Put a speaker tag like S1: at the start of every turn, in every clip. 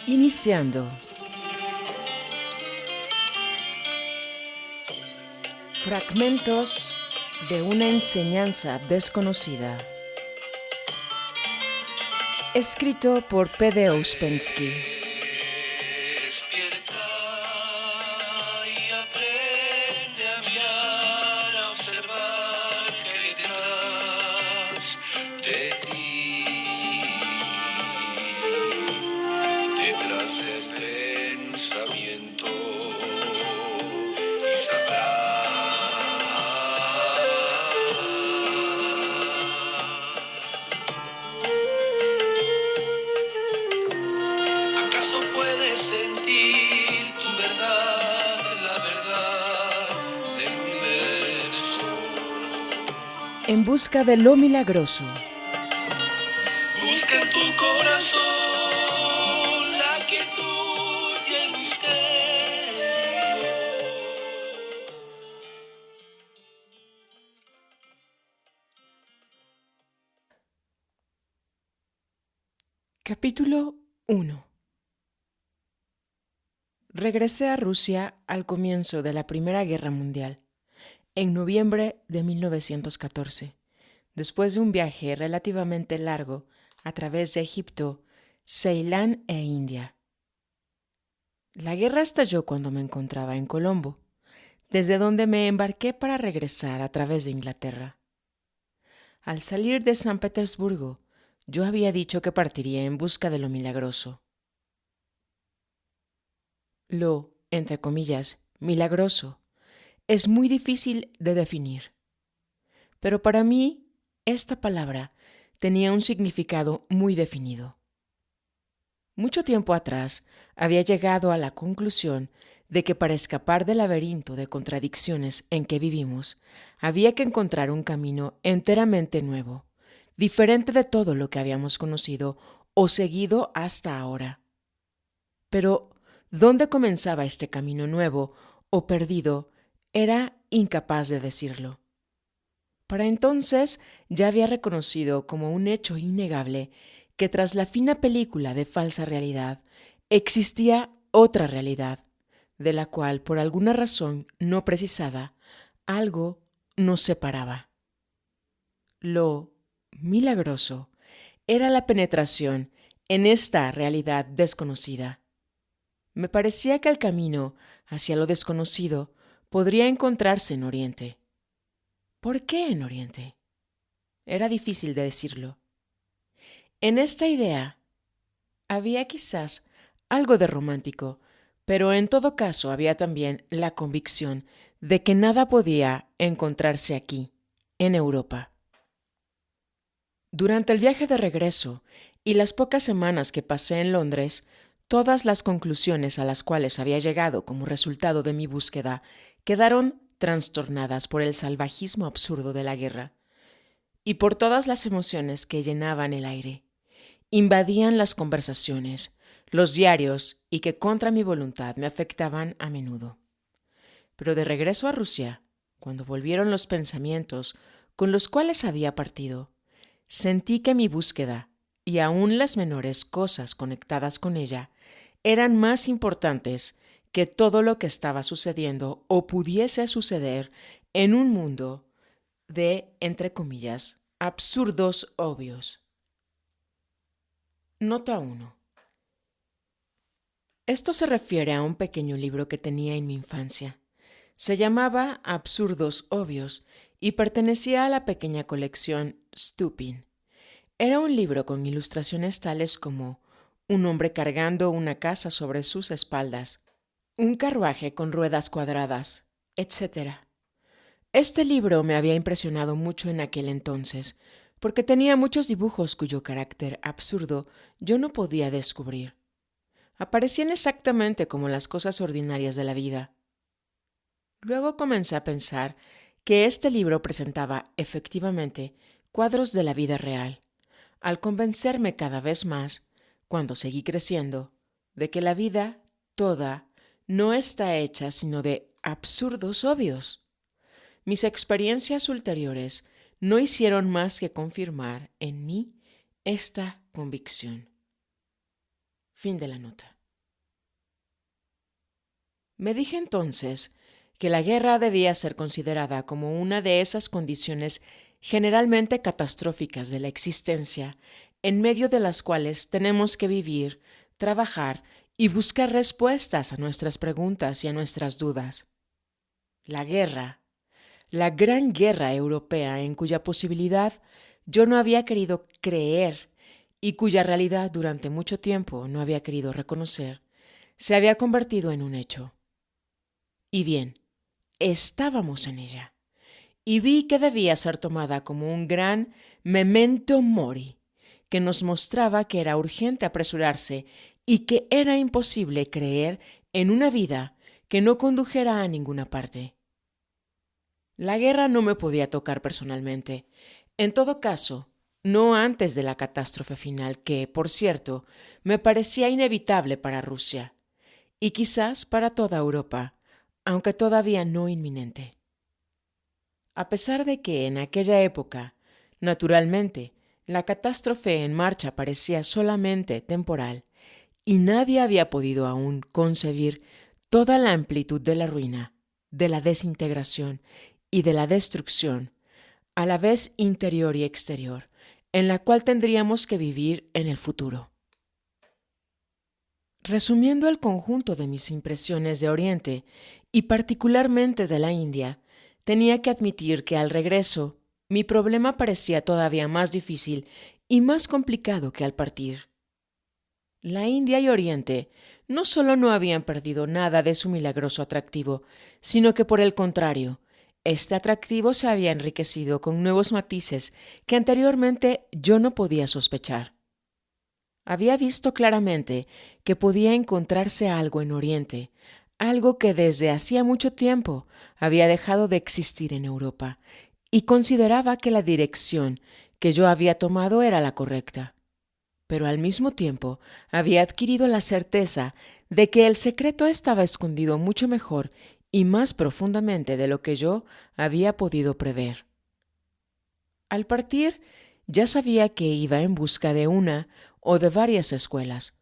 S1: Iniciando. Fragmentos de una enseñanza desconocida. Escrito por P.D. Ouspensky.
S2: Despierta y aprende a mirar, a observar que hay detrás de ti, detrás del pensamiento, y sabrás. ¿Acaso puedes sentir tu verdad, la verdad del universo?
S1: En busca de lo milagroso.
S2: Busca en tu corazón la quietud y el misterio.
S1: Capítulo 1. Regresé a Rusia al comienzo de la Primera Guerra Mundial, en noviembre de 1914, después de un viaje relativamente largo a través de Egipto, Ceilán e India. La guerra estalló cuando me encontraba en Colombo, desde donde me embarqué para regresar a través de Inglaterra. Al salir de San Petersburgo, yo había dicho que partiría en busca de lo milagroso. Lo, entre comillas, milagroso, es muy difícil de definir. Pero para mí, esta palabra tenía un significado muy definido. Mucho tiempo atrás había llegado a la conclusión de que para escapar del laberinto de contradicciones en que vivimos, había que encontrar un camino enteramente nuevo, diferente de todo lo que habíamos conocido o seguido hasta ahora. Pero, ¿dónde comenzaba este camino nuevo o perdido? Era incapaz de decirlo. Para entonces ya había reconocido como un hecho innegable que tras la fina película de falsa realidad existía otra realidad, de la cual, por alguna razón no precisada, algo nos separaba. Lo milagroso era la penetración en esta realidad desconocida. Me parecía que el camino hacia lo desconocido podría encontrarse en Oriente. ¿Por qué en Oriente? Era difícil de decirlo. En esta idea había quizás algo de romántico, pero en todo caso había también la convicción de que nada podía encontrarse aquí, en Europa. Durante el viaje de regreso y las pocas semanas que pasé en Londres, todas las conclusiones a las cuales había llegado como resultado de mi búsqueda quedaron trastornadas por el salvajismo absurdo de la guerra y por todas las emociones que llenaban el aire, invadían las conversaciones, los diarios y que contra mi voluntad me afectaban a menudo. Pero de regreso a Rusia, cuando volvieron los pensamientos con los cuales había partido, sentí que mi búsqueda, y aún las menores cosas conectadas con ella, eran más importantes que todo lo que estaba sucediendo o pudiese suceder en un mundo de, entre comillas, absurdos obvios. Nota 1. Esto se refiere a un pequeño libro que tenía en mi infancia. Se llamaba Absurdos Obvios y pertenecía a la pequeña colección Stupin. Era un libro con ilustraciones tales como un hombre cargando una casa sobre sus espaldas, un carruaje con ruedas cuadradas, etc. Este libro me había impresionado mucho en aquel entonces, porque tenía muchos dibujos cuyo carácter absurdo yo no podía descubrir. Aparecían exactamente como las cosas ordinarias de la vida. Luego comencé a pensar que este libro presentaba efectivamente cuadros de la vida real, al convencerme cada vez más, cuando seguí creciendo, de que la vida toda no está hecha sino de absurdos obvios. Mis experiencias ulteriores no hicieron más que confirmar en mí esta convicción. Fin de la nota. Me dije entonces que la guerra debía ser considerada como una de esas condiciones generalmente catastróficas de la existencia, en medio de las cuales tenemos que vivir, trabajar y buscar respuestas a nuestras preguntas y a nuestras dudas. La guerra, la gran guerra europea en cuya posibilidad yo no había querido creer y cuya realidad durante mucho tiempo no había querido reconocer, se había convertido en un hecho. Y bien, estábamos en ella, y vi que debía ser tomada como un gran memento mori, que nos mostraba que era urgente apresurarse y que era imposible creer en una vida que no condujera a ninguna parte. La guerra no me podía tocar personalmente. En todo caso, no antes de la catástrofe final que, por cierto, me parecía inevitable para Rusia, y quizás para toda Europa, aunque todavía no inminente. A pesar de que en aquella época, naturalmente, la catástrofe en marcha parecía solamente temporal, y nadie había podido aún concebir toda la amplitud de la ruina, de la desintegración y de la destrucción, a la vez interior y exterior, en la cual tendríamos que vivir en el futuro. Resumiendo el conjunto de mis impresiones de Oriente, y particularmente de la India, tenía que admitir que al regreso mi problema parecía todavía más difícil y más complicado que al partir. La India y Oriente no solo no habían perdido nada de su milagroso atractivo, sino que por el contrario, este atractivo se había enriquecido con nuevos matices que anteriormente yo no podía sospechar. Había visto claramente que podía encontrarse algo en Oriente, algo que desde hacía mucho tiempo había dejado de existir en Europa, y consideraba que la dirección que yo había tomado era la correcta. Pero al mismo tiempo había adquirido la certeza de que el secreto estaba escondido mucho mejor y más profundamente de lo que yo había podido prever. Al partir, ya sabía que iba en busca de una o de varias escuelas.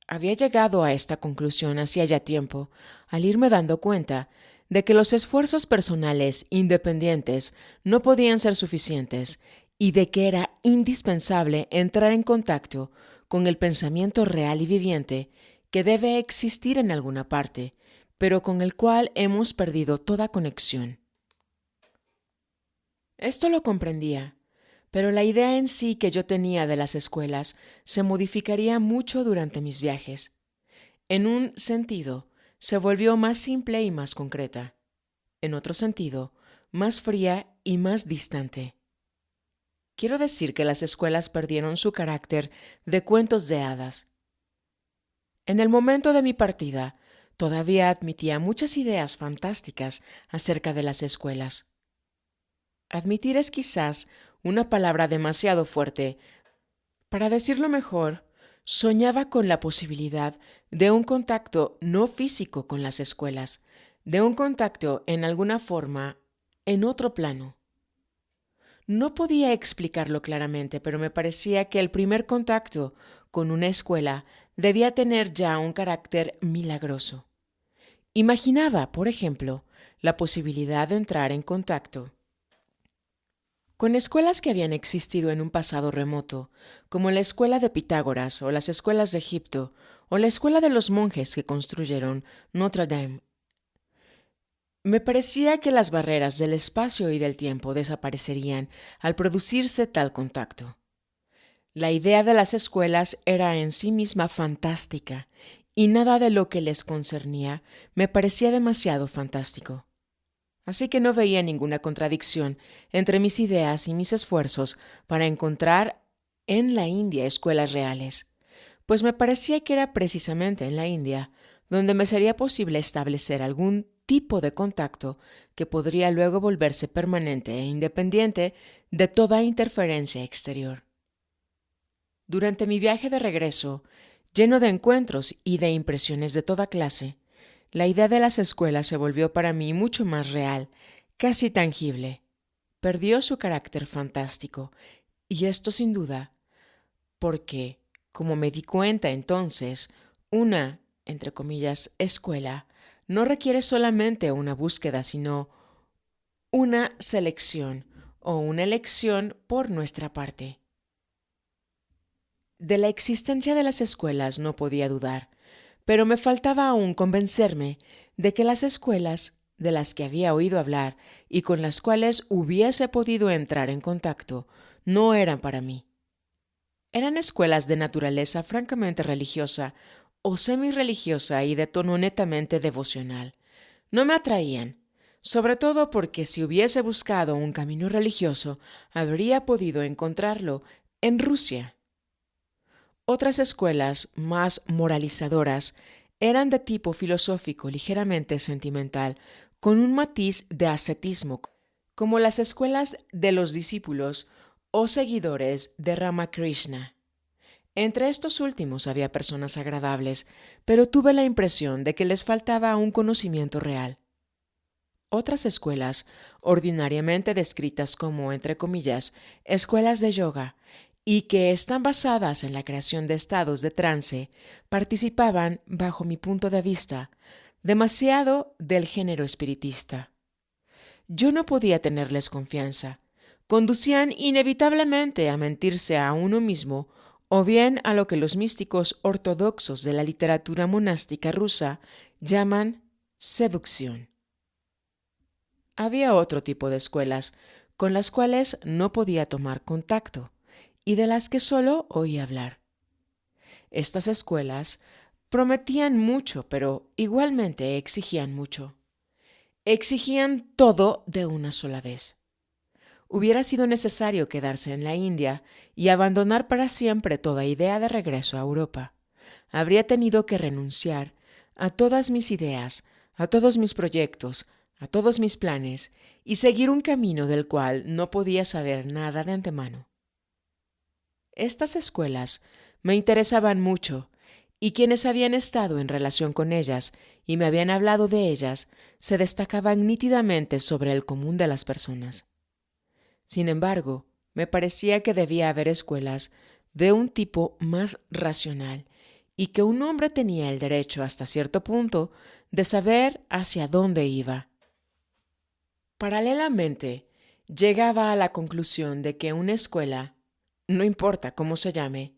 S1: Había llegado a esta conclusión hacía ya tiempo, al irme dando cuenta de que los esfuerzos personales independientes no podían ser suficientes y de que era indispensable entrar en contacto con el pensamiento real y viviente que debe existir en alguna parte, pero con el cual hemos perdido toda conexión. Esto lo comprendía, pero la idea en sí que yo tenía de las escuelas se modificaría mucho durante mis viajes. En un sentido, se volvió más simple y más concreta. En otro sentido, más fría y más distante. Quiero decir que las escuelas perdieron su carácter de cuentos de hadas. En el momento de mi partida, todavía admitía muchas ideas fantásticas acerca de las escuelas. Admitir es quizás una palabra demasiado fuerte. Para decirlo mejor, soñaba con la posibilidad de un contacto no físico con las escuelas, de un contacto en alguna forma en otro plano. No podía explicarlo claramente, pero me parecía que el primer contacto con una escuela debía tener ya un carácter milagroso. Imaginaba, por ejemplo, la posibilidad de entrar en contacto con escuelas que habían existido en un pasado remoto, como la escuela de Pitágoras o las escuelas de Egipto o la escuela de los monjes que construyeron Notre Dame. Me parecía que las barreras del espacio y del tiempo desaparecerían al producirse tal contacto. La idea de las escuelas era en sí misma fantástica, y nada de lo que les concernía me parecía demasiado fantástico. Así que no veía ninguna contradicción entre mis ideas y mis esfuerzos para encontrar en la India escuelas reales, pues me parecía que era precisamente en la India donde me sería posible establecer algún tipo de contacto que podría luego volverse permanente e independiente de toda interferencia exterior. Durante mi viaje de regreso, lleno de encuentros y de impresiones de toda clase, la idea de las escuelas se volvió para mí mucho más real, casi tangible. Perdió su carácter fantástico, y esto sin duda, porque, como me di cuenta entonces, una, entre comillas, escuela, no requiere solamente una búsqueda, sino una selección o una elección por nuestra parte. De la existencia de las escuelas no podía dudar, pero me faltaba aún convencerme de que las escuelas de las que había oído hablar y con las cuales hubiese podido entrar en contacto no eran para mí. Eran escuelas de naturaleza francamente religiosa o semi-religiosa y de tono netamente devocional. No me atraían, sobre todo porque si hubiese buscado un camino religioso, habría podido encontrarlo en Rusia. Otras escuelas, más moralizadoras, eran de tipo filosófico ligeramente sentimental, con un matiz de ascetismo, como las escuelas de los discípulos o seguidores de Ramakrishna. Entre estos últimos había personas agradables, pero tuve la impresión de que les faltaba un conocimiento real. Otras escuelas, ordinariamente descritas como, entre comillas, escuelas de yoga, y que están basadas en la creación de estados de trance, participaban, bajo mi punto de vista, demasiado del género espiritista. Yo no podía tenerles confianza. Conducían inevitablemente a mentirse a uno mismo o bien a lo que los místicos ortodoxos de la literatura monástica rusa llaman seducción. Había otro tipo de escuelas con las cuales no podía tomar contacto y de las que solo oí hablar. Estas escuelas prometían mucho, pero igualmente exigían mucho. Exigían todo de una sola vez. Hubiera sido necesario quedarse en la India y abandonar para siempre toda idea de regreso a Europa. Habría tenido que renunciar a todas mis ideas, a todos mis proyectos, a todos mis planes y seguir un camino del cual no podía saber nada de antemano. Estas escuelas me interesaban mucho y quienes habían estado en relación con ellas y me habían hablado de ellas se destacaban nítidamente sobre el común de las personas. Sin embargo, me parecía que debía haber escuelas de un tipo más racional y que un hombre tenía el derecho hasta cierto punto de saber hacia dónde iba. Paralelamente, llegaba a la conclusión de que una escuela, no importa cómo se llame,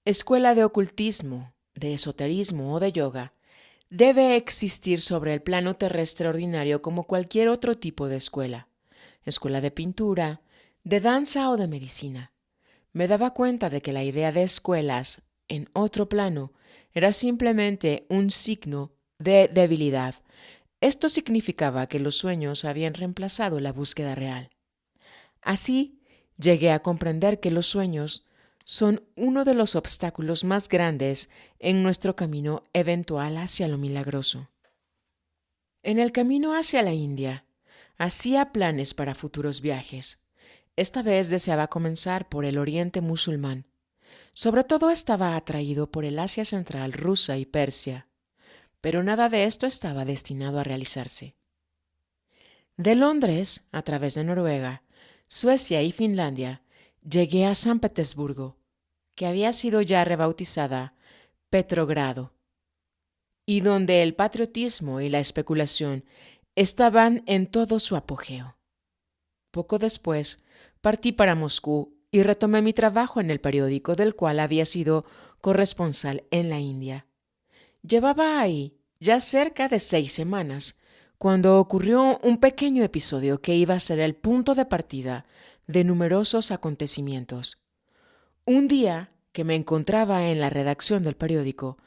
S1: escuela de ocultismo, de esoterismo o de yoga, debe existir sobre el plano terrestre ordinario como cualquier otro tipo de escuela de pintura, de danza o de medicina. Me daba cuenta de que la idea de escuelas en otro plano era simplemente un signo de debilidad. Esto significaba que los sueños habían reemplazado la búsqueda real. Así, llegué a comprender que los sueños son uno de los obstáculos más grandes en nuestro camino eventual hacia lo milagroso. En el camino hacia la India, hacía planes para futuros viajes. Esta vez deseaba comenzar por el Oriente musulmán. Sobre todo estaba atraído por el Asia Central, Rusa y Persia. Pero nada de esto estaba destinado a realizarse. De Londres, a través de Noruega, Suecia y Finlandia, llegué a San Petersburgo, que había sido ya rebautizada Petrogrado, y donde el patriotismo y la especulación estaban en todo su apogeo. Poco después, partí para Moscú y retomé mi trabajo en el periódico del cual había sido corresponsal en la India. Llevaba ahí ya cerca de 6 semanas, cuando ocurrió un pequeño episodio que iba a ser el punto de partida de numerosos acontecimientos. Un día que me encontraba en la redacción del periódico,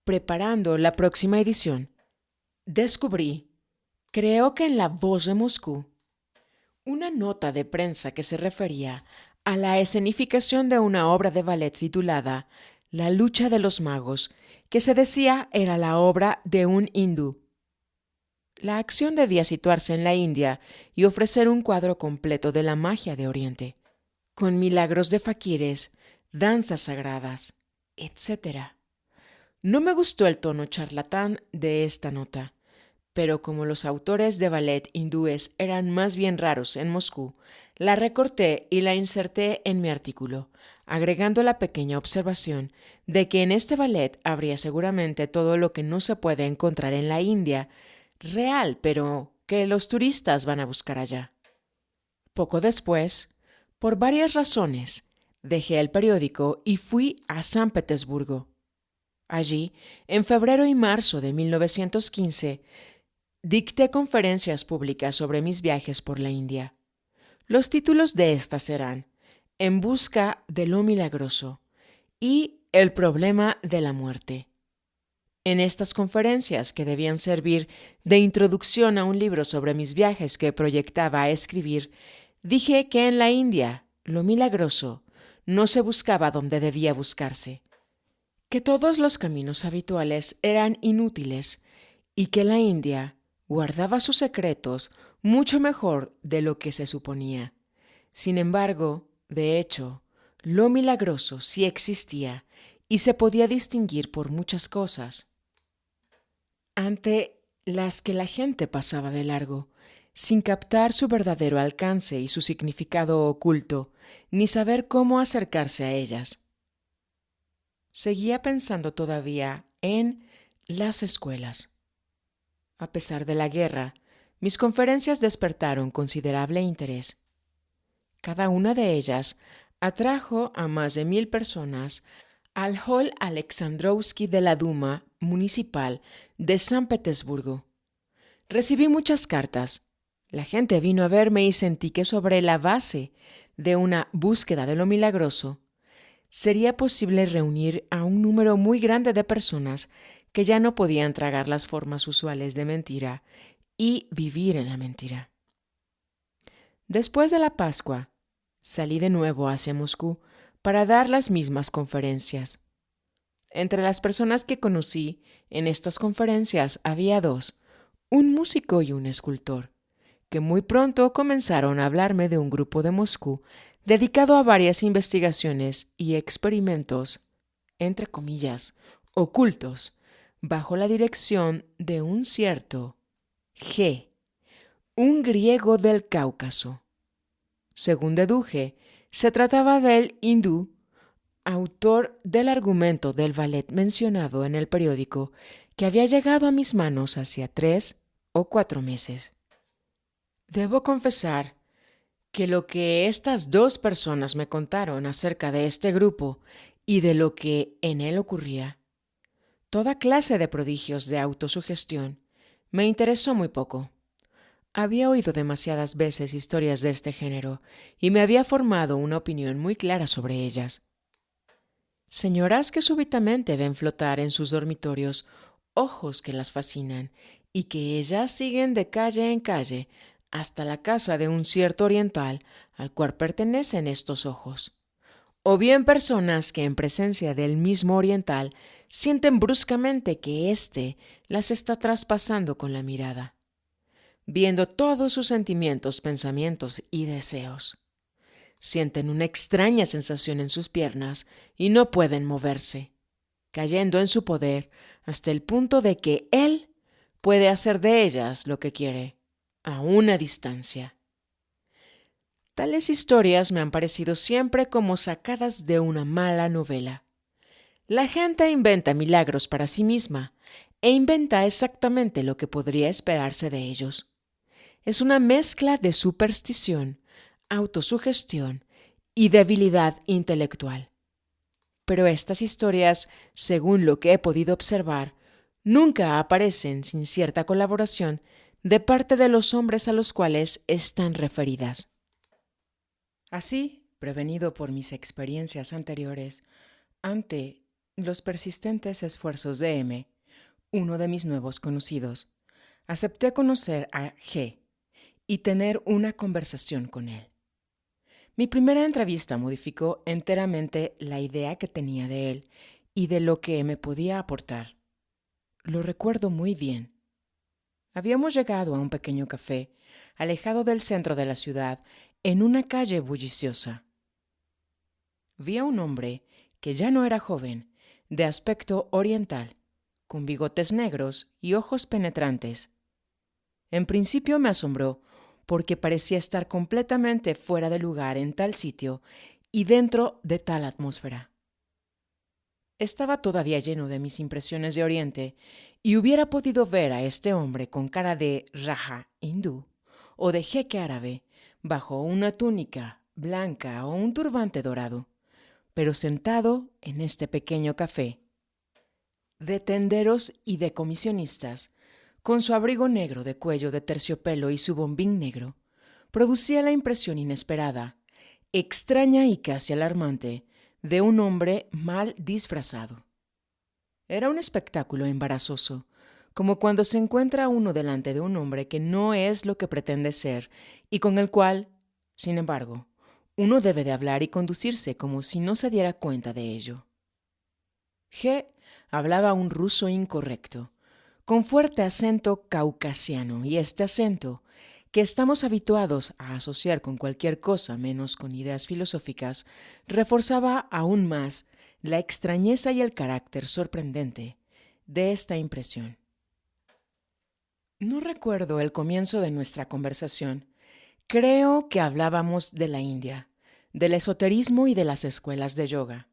S1: preparando la próxima edición, descubrí, creo que en La Voz de Moscú, una nota de prensa que se refería a la escenificación de una obra de ballet titulada La lucha de los magos, que se decía era la obra de un hindú. La acción debía situarse en la India y ofrecer un cuadro completo de la magia de Oriente, con milagros de faquires, danzas sagradas, etc. No me gustó el tono charlatán de esta nota, pero como los autores de ballet hindúes eran más bien raros en Moscú, la recorté y la inserté en mi artículo, agregando la pequeña observación de que en este ballet habría seguramente todo lo que no se puede encontrar en la India, real, pero que los turistas van a buscar allá. Poco después, por varias razones, dejé el periódico y fui a San Petersburgo. Allí, en febrero y marzo de 1915, dicté conferencias públicas sobre mis viajes por la India. Los títulos de estas serán En busca de lo milagroso y El problema de la muerte. En estas conferencias, que debían servir de introducción a un libro sobre mis viajes que proyectaba a escribir, dije que en la India lo milagroso no se buscaba donde debía buscarse, que todos los caminos habituales eran inútiles y que la India guardaba sus secretos mucho mejor de lo que se suponía. Sin embargo, de hecho, lo milagroso sí existía y se podía distinguir por muchas cosas, ante las que la gente pasaba de largo, sin captar su verdadero alcance y su significado oculto, ni saber cómo acercarse a ellas. Seguía pensando todavía en las escuelas. A pesar de la guerra, mis conferencias despertaron considerable interés. Cada una de ellas atrajo a más de 1000 personas al Hall Alexandrovsky de la Duma Municipal de San Petersburgo. Recibí muchas cartas. La gente vino a verme y sentí que sobre la base de una búsqueda de lo milagroso, sería posible reunir a un número muy grande de personas que ya no podían tragar las formas usuales de mentira y vivir en la mentira. Después de la Pascua, salí de nuevo hacia Moscú para dar las mismas conferencias. Entre las personas que conocí en estas conferencias había dos, un músico y un escultor, que muy pronto comenzaron a hablarme de un grupo de Moscú dedicado a varias investigaciones y experimentos, entre comillas, ocultos, bajo la dirección de un cierto G, un griego del Cáucaso. Según deduje, se trataba del hindú, autor del argumento del ballet mencionado en el periódico, que había llegado a mis manos hacía 3 o 4 meses. Debo confesar que lo que estas dos personas me contaron acerca de este grupo y de lo que en él ocurría, toda clase de prodigios de autosugestión, me interesó muy poco. Había oído demasiadas veces historias de este género y me había formado una opinión muy clara sobre ellas. Señoras que súbitamente ven flotar en sus dormitorios ojos que las fascinan y que ellas siguen de calle en calle hasta la casa de un cierto oriental al cual pertenecen estos ojos. O bien personas que en presencia del mismo oriental sienten bruscamente que éste las está traspasando con la mirada, viendo todos sus sentimientos, pensamientos y deseos. Sienten una extraña sensación en sus piernas y no pueden moverse, cayendo en su poder hasta el punto de que él puede hacer de ellas lo que quiere, a una distancia. Tales historias me han parecido siempre como sacadas de una mala novela. La gente inventa milagros para sí misma e inventa exactamente lo que podría esperarse de ellos. Es una mezcla de superstición, autosugestión y debilidad intelectual. Pero estas historias, según lo que he podido observar, nunca aparecen sin cierta colaboración de parte de los hombres a los cuales están referidas. Así, prevenido por mis experiencias anteriores, ante los persistentes esfuerzos de M, uno de mis nuevos conocidos, acepté conocer a G y tener una conversación con él. Mi primera entrevista modificó enteramente la idea que tenía de él y de lo que me podía aportar. Lo recuerdo muy bien. Habíamos llegado a un pequeño café, alejado del centro de la ciudad, en una calle bulliciosa. Vi a un hombre que ya no era joven, de aspecto oriental, con bigotes negros y ojos penetrantes. En principio me asombró, porque parecía estar completamente fuera de lugar en tal sitio y dentro de tal atmósfera. Estaba todavía lleno de mis impresiones de Oriente y hubiera podido ver a este hombre con cara de raja hindú o de jeque árabe bajo una túnica blanca o un turbante dorado, pero sentado en este pequeño café de tenderos y de comisionistas, con su abrigo negro de cuello de terciopelo y su bombín negro, producía la impresión inesperada, extraña y casi alarmante de un hombre mal disfrazado. Era un espectáculo embarazoso, como cuando se encuentra uno delante de un hombre que no es lo que pretende ser y con el cual, sin embargo, uno debe de hablar y conducirse como si no se diera cuenta de ello. G hablaba un ruso incorrecto, con fuerte acento caucasiano, y este acento, que estamos habituados a asociar con cualquier cosa menos con ideas filosóficas, reforzaba aún más la extrañeza y el carácter sorprendente de esta impresión. No recuerdo el comienzo de nuestra conversación. Creo que hablábamos de la India, del esoterismo y de las escuelas de yoga.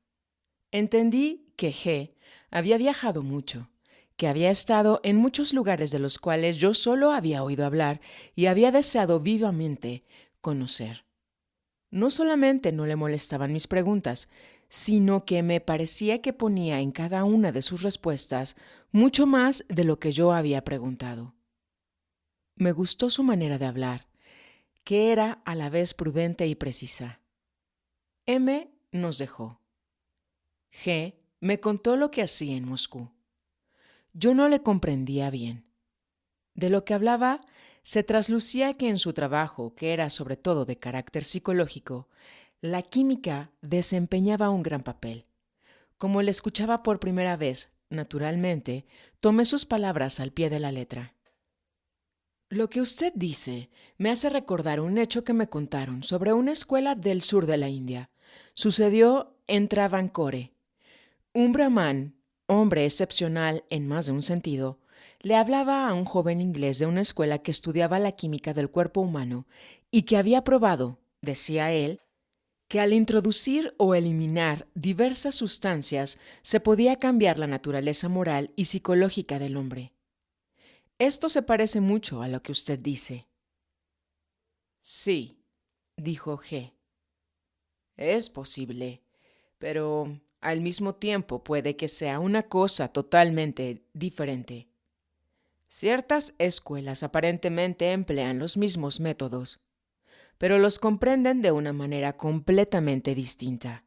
S1: Entendí que G había viajado mucho, que había estado en muchos lugares de los cuales yo solo había oído hablar y había deseado vivamente conocer. No solamente no le molestaban mis preguntas, sino que me parecía que ponía en cada una de sus respuestas mucho más de lo que yo había preguntado. Me gustó su manera de hablar, que era a la vez prudente y precisa. M nos dejó. G me contó lo que hacía en Moscú. Yo no le comprendía bien. De lo que hablaba, se traslucía que en su trabajo, que era sobre todo de carácter psicológico, la química desempeñaba un gran papel. Como le escuchaba por primera vez, naturalmente, tomé sus palabras al pie de la letra. Lo que usted dice me hace recordar un hecho que me contaron sobre una escuela del sur de la India. Sucedió en Travancore. Un brahmán, hombre excepcional en más de un sentido, le hablaba a un joven inglés de una escuela que estudiaba la química del cuerpo humano y que había probado, decía él, que al introducir o eliminar diversas sustancias se podía cambiar la naturaleza moral y psicológica del hombre. Esto se parece mucho a lo que usted dice. Sí, dijo G. Es posible, pero al mismo tiempo puede que sea una cosa totalmente diferente. Ciertas escuelas aparentemente emplean los mismos métodos, pero los comprenden de una manera completamente distinta.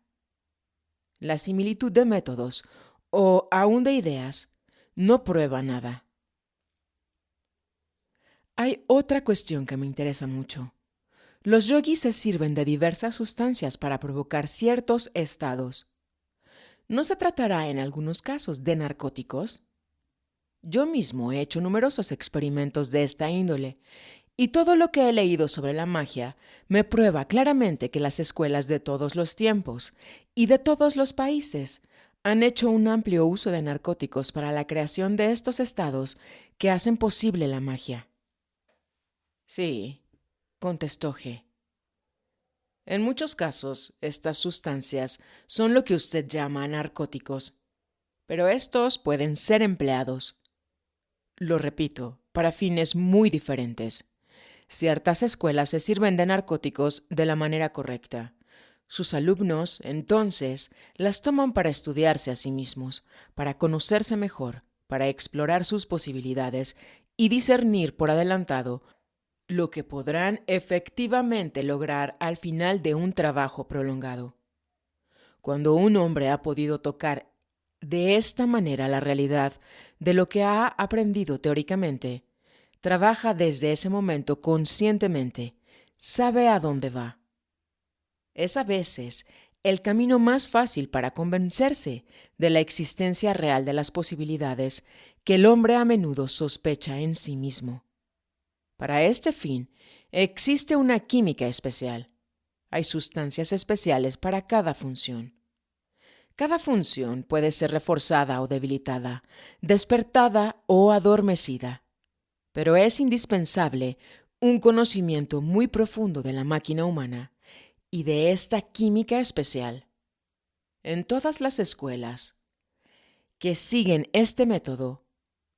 S1: La similitud de métodos, o aún de ideas, no prueba nada. Hay otra cuestión que me interesa mucho. Los yogis se sirven de diversas sustancias para provocar ciertos estados. ¿No se tratará en algunos casos de narcóticos? Yo mismo he hecho numerosos experimentos de esta índole, y todo lo que he leído sobre la magia me prueba claramente que las escuelas de todos los tiempos y de todos los países han hecho un amplio uso de narcóticos para la creación de estos estados que hacen posible la magia. Sí, contestó G. En muchos casos, estas sustancias son lo que usted llama narcóticos, pero estos pueden ser empleados, lo repito, para fines muy diferentes. Ciertas escuelas se sirven de narcóticos de la manera correcta. Sus alumnos, entonces, las toman para estudiarse a sí mismos, para conocerse mejor, para explorar sus posibilidades y discernir por adelantado lo que podrán efectivamente lograr al final de un trabajo prolongado. Cuando un hombre ha podido tocar de esta manera la realidad de lo que ha aprendido teóricamente, trabaja desde ese momento conscientemente, sabe a dónde va. Es a veces el camino más fácil para convencerse de la existencia real de las posibilidades que el hombre a menudo sospecha en sí mismo. Para este fin, existe una química especial. Hay sustancias especiales para cada función. Cada función puede ser reforzada o debilitada, despertada o adormecida, pero es indispensable un conocimiento muy profundo de la máquina humana y de esta química especial. En todas las escuelas que siguen este método,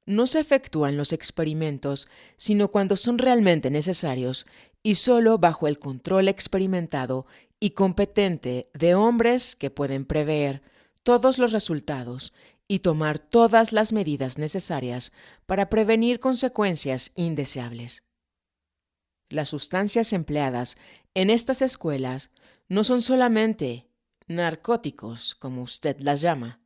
S1: no se efectúan los experimentos sino cuando son realmente necesarios y solo bajo el control experimentado y competente de hombres que pueden prever todos los resultados y tomar todas las medidas necesarias para prevenir consecuencias indeseables. Las sustancias empleadas en estas escuelas no son solamente narcóticos, como usted las llama,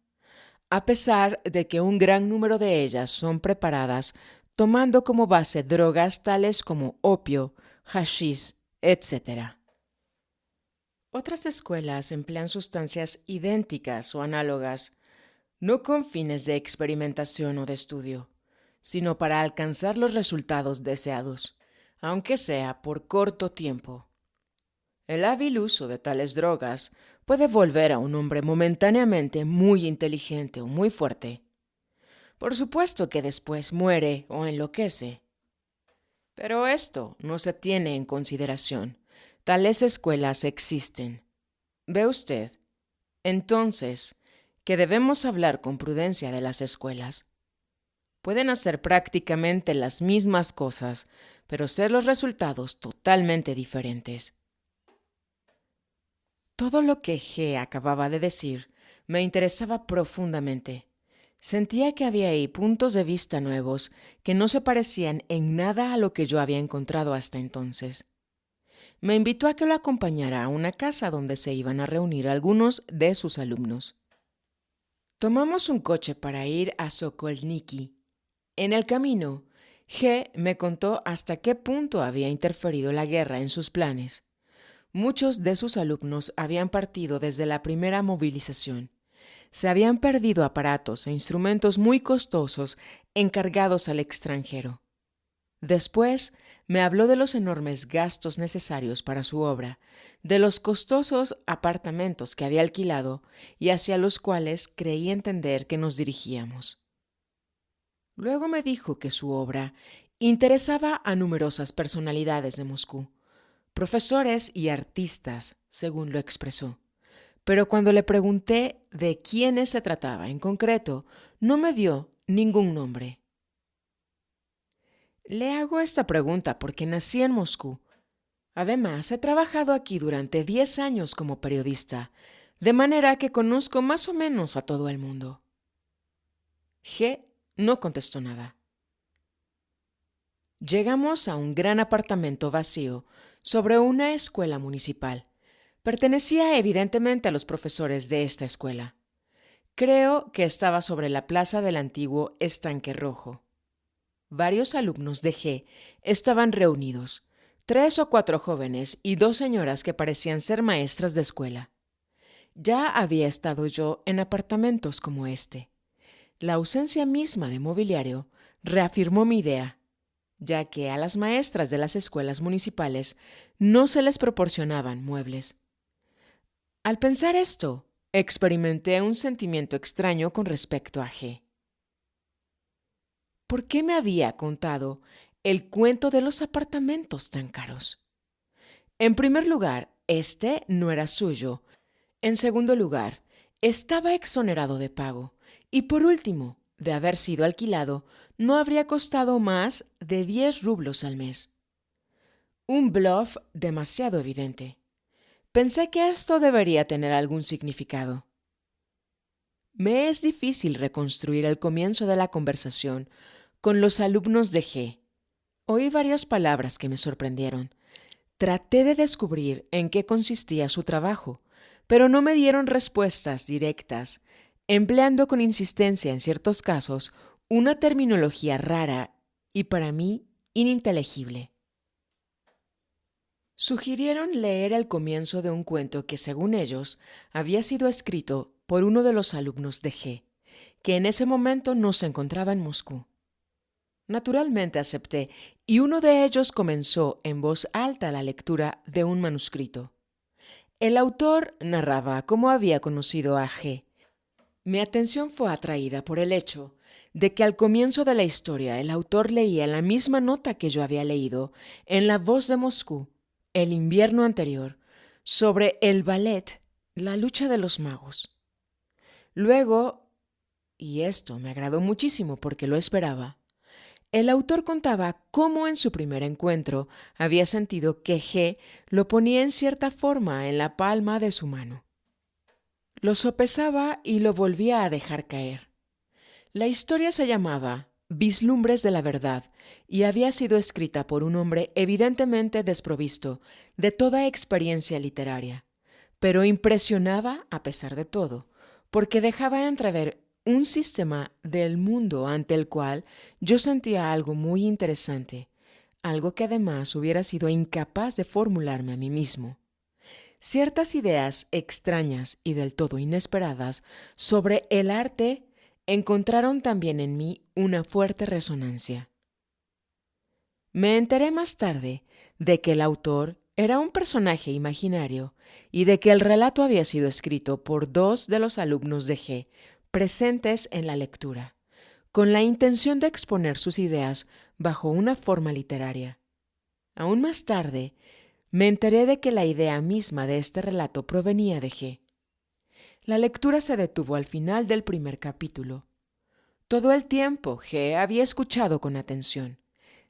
S1: a pesar de que un gran número de ellas son preparadas tomando como base drogas tales como opio, hashish, etc. Otras escuelas emplean sustancias idénticas o análogas, no con fines de experimentación o de estudio, sino para alcanzar los resultados deseados, aunque sea por corto tiempo. El hábil uso de tales drogas puede volver a un hombre momentáneamente muy inteligente o muy fuerte. Por supuesto que después muere o enloquece. Pero esto no se tiene en consideración. Tales escuelas existen. ¿Ve usted? Entonces, que debemos hablar con prudencia de las escuelas. Pueden hacer prácticamente las mismas cosas, pero ser los resultados totalmente diferentes. Todo lo que G acababa de decir me interesaba profundamente. Sentía que había ahí puntos de vista nuevos que no se parecían en nada a lo que yo había encontrado hasta entonces. Me invitó a que lo acompañara a una casa donde se iban a reunir algunos de sus alumnos. Tomamos un coche para ir a Sokolniki. En el camino, G me contó hasta qué punto había interferido la guerra en sus planes. Muchos de sus alumnos habían partido desde la primera movilización. Se habían perdido aparatos e instrumentos muy costosos encargados al extranjero. Después me habló de los enormes gastos necesarios para su obra, de los costosos apartamentos que había alquilado y hacia los cuales creí entender que nos dirigíamos. Luego me dijo que su obra interesaba a numerosas personalidades de Moscú, profesores y artistas, según lo expresó. Pero cuando le pregunté de quiénes se trataba en concreto, no me dio ningún nombre. Le hago esta pregunta porque nací en Moscú. Además, he trabajado aquí durante 10 años como periodista, de manera que conozco más o menos a todo el mundo. G no contestó nada. Llegamos a un gran apartamento vacío sobre una escuela municipal. Pertenecía evidentemente a los profesores de esta escuela. Creo que estaba sobre la plaza del antiguo Estanque Rojo. Varios alumnos de G estaban reunidos, 3 o 4 jóvenes y 2 señoras que parecían ser maestras de escuela. Ya había estado yo en apartamentos como este. La ausencia misma de mobiliario reafirmó mi idea, ya que a las maestras de las escuelas municipales no se les proporcionaban muebles. Al pensar esto, experimenté un sentimiento extraño con respecto a G. ¿Por qué me había contado el cuento de los apartamentos tan caros? En primer lugar, este no era suyo. En segundo lugar, estaba exonerado de pago. Y por último, de haber sido alquilado, no habría costado más de 10 rublos al mes. Un bluff demasiado evidente. Pensé que esto debería tener algún significado. Me es difícil reconstruir el comienzo de la conversación con los alumnos de G. Oí varias palabras que me sorprendieron. Traté de descubrir en qué consistía su trabajo, pero no me dieron respuestas directas, empleando con insistencia en ciertos casos una terminología rara y para mí ininteligible. Sugirieron leer el comienzo de un cuento que, según ellos, había sido escrito por uno de los alumnos de G, que en ese momento no se encontraba en Moscú. Naturalmente acepté, y uno de ellos comenzó en voz alta la lectura de un manuscrito. El autor narraba cómo había conocido a G. Mi atención fue atraída por el hecho de que al comienzo de la historia el autor leía la misma nota que yo había leído en La Voz de Moscú el invierno anterior, sobre el ballet La lucha de los magos. Luego, y esto me agradó muchísimo porque lo esperaba, el autor contaba cómo en su primer encuentro había sentido que G lo ponía en cierta forma en la palma de su mano. Lo sopesaba y lo volvía a dejar caer. La historia se llamaba Vislumbres de la verdad y había sido escrita por un hombre evidentemente desprovisto de toda experiencia literaria, pero impresionaba a pesar de todo, porque dejaba entrever un sistema del mundo ante el cual yo sentía algo muy interesante, algo que además hubiera sido incapaz de formularme a mí mismo. Ciertas ideas extrañas y del todo inesperadas sobre el arte encontraron también en mí una fuerte resonancia. Me enteré más tarde de que el autor era un personaje imaginario y de que el relato había sido escrito por dos de los alumnos de G presentes en la lectura, con la intención de exponer sus ideas bajo una forma literaria. Aún más tarde, me enteré de que la idea misma de este relato provenía de G. La lectura se detuvo al final del primer capítulo. Todo el tiempo G había escuchado con atención,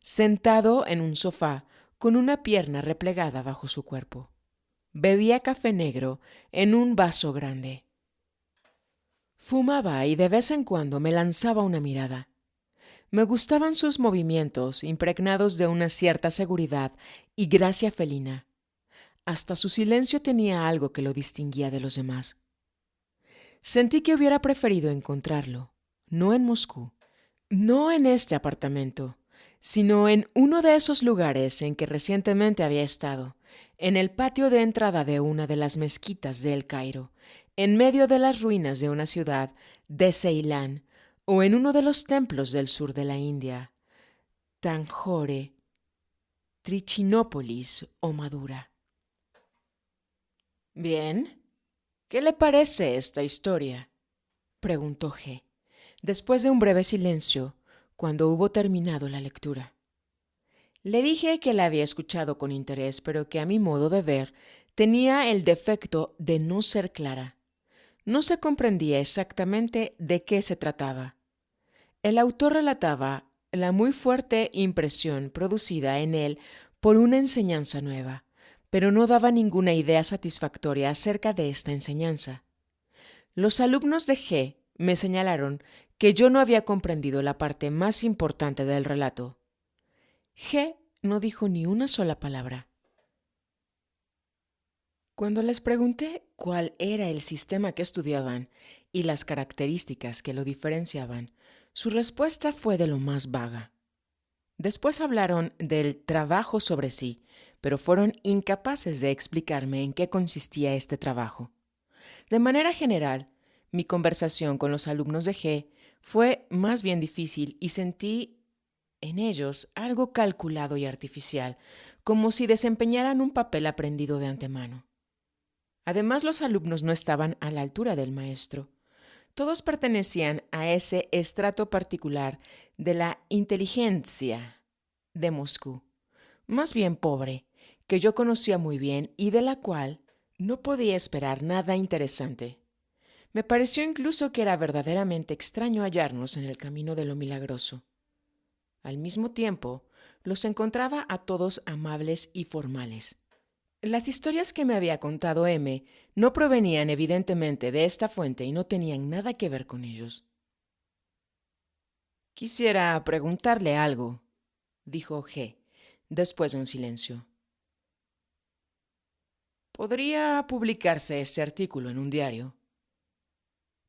S1: sentado en un sofá con una pierna replegada bajo su cuerpo. Bebía café negro en un vaso grande. Fumaba y de vez en cuando me lanzaba una mirada. Me gustaban sus movimientos impregnados de una cierta seguridad y gracia felina. Hasta su silencio tenía algo que lo distinguía de los demás. Sentí que hubiera preferido encontrarlo, no en Moscú, no en este apartamento, sino en uno de esos lugares en que recientemente había estado, en el patio de entrada de una de las mezquitas de El Cairo, en medio de las ruinas de una ciudad de Ceilán, o en uno de los templos del sur de la India, Tanjore, Trichinópolis o Madura. Bien, ¿qué le parece esta historia?, preguntó G, después de un breve silencio, cuando hubo terminado la lectura. Le dije que la había escuchado con interés, pero que a mi modo de ver tenía el defecto de no ser clara. No se comprendía exactamente de qué se trataba. El autor relataba la muy fuerte impresión producida en él por una enseñanza nueva, pero no daba ninguna idea satisfactoria acerca de esta enseñanza. Los alumnos de G me señalaron que yo no había comprendido la parte más importante del relato. G no dijo ni una sola palabra. Cuando les pregunté cuál era el sistema que estudiaban y las características que lo diferenciaban, su respuesta fue de lo más vaga. Después hablaron del trabajo sobre sí, pero fueron incapaces de explicarme en qué consistía este trabajo. De manera general, mi conversación con los alumnos de G fue más bien difícil y sentí en ellos algo calculado y artificial, como si desempeñaran un papel aprendido de antemano. Además, los alumnos no estaban a la altura del maestro. Todos pertenecían a ese estrato particular de la inteligencia de Moscú, más bien pobre, que yo conocía muy bien y de la cual no podía esperar nada interesante. Me pareció incluso que era verdaderamente extraño hallarnos en el camino de lo milagroso. Al mismo tiempo, los encontraba a todos amables y formales. Las historias que me había contado M no provenían evidentemente de esta fuente y no tenían nada que ver con ellos. Quisiera preguntarle algo, dijo G, después de un silencio. ¿Podría publicarse ese artículo en un diario?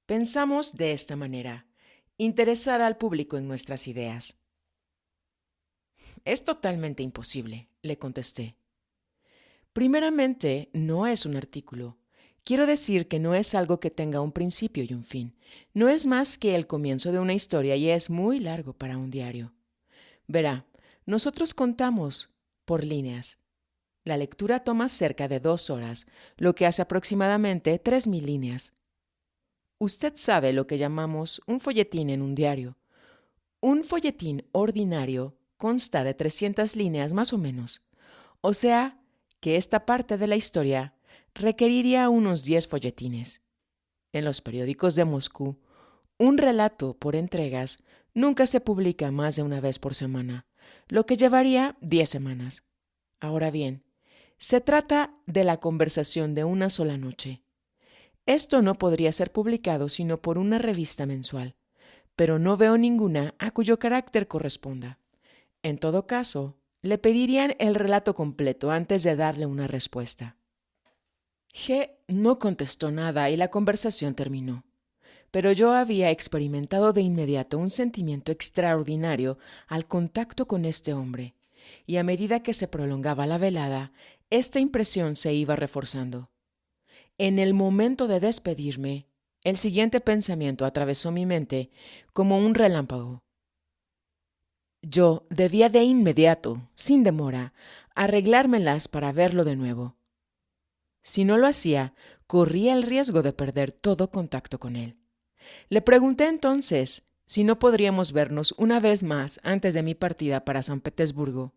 S1: Pensamos de esta manera, interesar al público en nuestras ideas. Es totalmente imposible, le contesté. Primeramente, no es un artículo. Quiero decir que no es algo que tenga un principio y un fin. No es más que el comienzo de una historia y es muy largo para un diario. Verá, nosotros contamos por líneas. La lectura toma cerca de 2 horas, lo que hace aproximadamente 3.000 líneas. Usted sabe lo que llamamos un folletín en un diario. Un folletín ordinario consta de 300 líneas más o menos. O sea, que esta parte de la historia requeriría unos 10 folletines. En los periódicos de Moscú, un relato por entregas nunca se publica más de una vez por semana, lo que llevaría 10 semanas. Ahora bien, se trata de la conversación de una sola noche. Esto no podría ser publicado sino por una revista mensual, pero no veo ninguna a cuyo carácter corresponda. En todo caso, le pedirían el relato completo antes de darle una respuesta. G no contestó nada y la conversación terminó. Pero yo había experimentado de inmediato un sentimiento extraordinario al contacto con este hombre, y a medida que se prolongaba la velada, esta impresión se iba reforzando. En el momento de despedirme, el siguiente pensamiento atravesó mi mente como un relámpago. Yo debía de inmediato, sin demora, arreglármelas para verlo de nuevo. Si no lo hacía, corría el riesgo de perder todo contacto con él. Le pregunté entonces si no podríamos vernos una vez más antes de mi partida para San Petersburgo.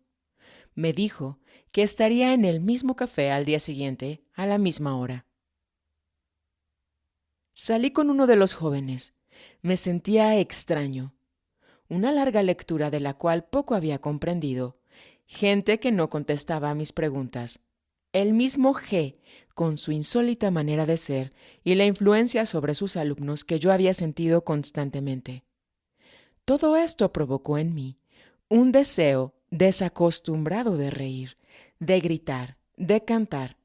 S1: Me dijo que estaría en el mismo café al día siguiente, a la misma hora. Salí con uno de los jóvenes. Me sentía extraño. Una larga lectura de la cual poco había comprendido. Gente que no contestaba a mis preguntas. El mismo G, con su insólita manera de ser y la influencia sobre sus alumnos que yo había sentido constantemente. Todo esto provocó en mí un deseo desacostumbrado de reír, de gritar, de cantar,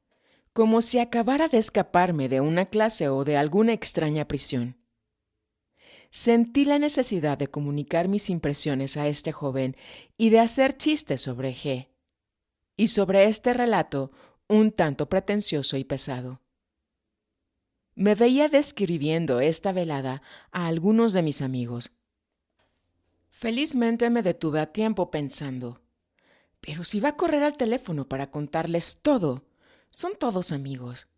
S1: como si acabara de escaparme de una clase o de alguna extraña prisión. Sentí la necesidad de comunicar mis impresiones a este joven y de hacer chistes sobre G. Y sobre este relato un tanto pretencioso y pesado. Me veía describiendo esta velada a algunos de mis amigos. Felizmente me detuve a tiempo pensando, pero si va a correr al teléfono para contarles todo, son todos amigos.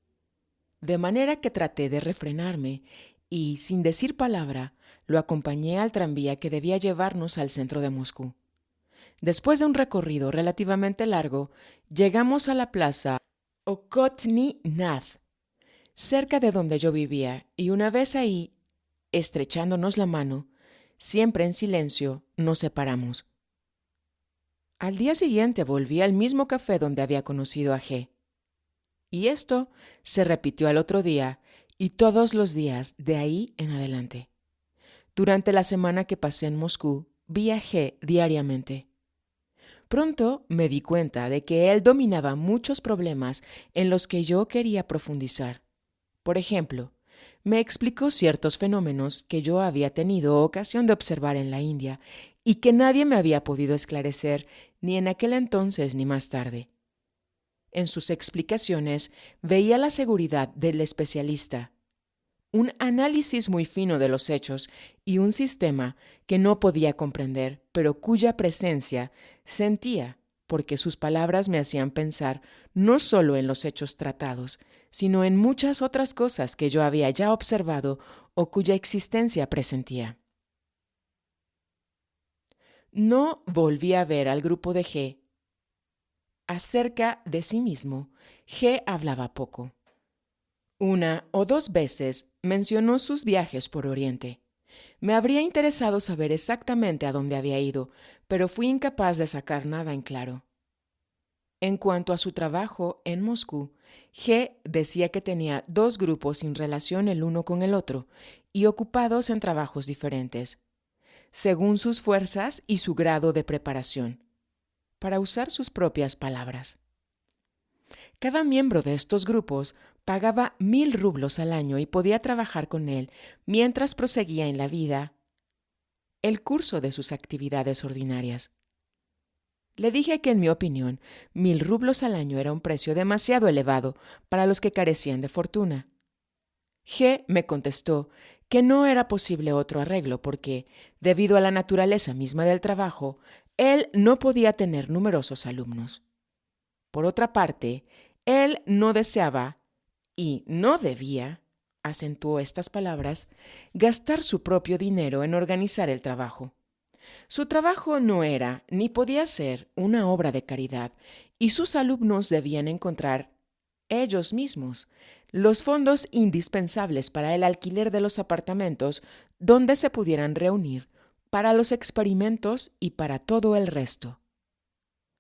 S1: De manera que traté de refrenarme y, sin decir palabra, lo acompañé al tranvía que debía llevarnos al centro de Moscú. Después de un recorrido relativamente largo, llegamos a la plaza Okhotny Nad, cerca de donde yo vivía, y una vez ahí, estrechándonos la mano, siempre en silencio, nos separamos. Al día siguiente volví al mismo café donde había conocido a G. Y esto se repitió al otro día y todos los días de ahí en adelante. Durante la semana que pasé en Moscú, vi a G diariamente. Pronto me di cuenta de que él dominaba muchos problemas en los que yo quería profundizar. Por ejemplo, me explicó ciertos fenómenos que yo había tenido ocasión de observar en la India y que nadie me había podido esclarecer ni en aquel entonces ni más tarde. En sus explicaciones veía la seguridad del especialista, un análisis muy fino de los hechos y un sistema que no podía comprender, pero cuya presencia sentía, porque sus palabras me hacían pensar no solo en los hechos tratados, sino en muchas otras cosas que yo había ya observado o cuya existencia presentía. No volví a ver al grupo de G. Acerca de sí mismo, G hablaba poco. Una o dos veces mencionó sus viajes por Oriente. Me habría interesado saber exactamente a dónde había ido, pero fui incapaz de sacar nada en claro. En cuanto a su trabajo en Moscú, G decía que tenía 2 grupos sin relación el uno con el otro y ocupados en trabajos diferentes, según sus fuerzas y su grado de preparación, para usar sus propias palabras. Cada miembro de estos grupos pagaba 1,000 rublos al año y podía trabajar con él mientras proseguía en la vida el curso de sus actividades ordinarias. Le dije que, en mi opinión, 1,000 rublos al año era un precio demasiado elevado para los que carecían de fortuna. G me contestó que no era posible otro arreglo porque, debido a la naturaleza misma del trabajo, él no podía tener numerosos alumnos. Por otra parte, él no deseaba y no debía, acentuó estas palabras, gastar su propio dinero en organizar el trabajo. Su trabajo no era ni podía ser una obra de caridad y sus alumnos debían encontrar ellos mismos, los fondos indispensables para el alquiler de los apartamentos donde se pudieran reunir, para los experimentos y para todo el resto.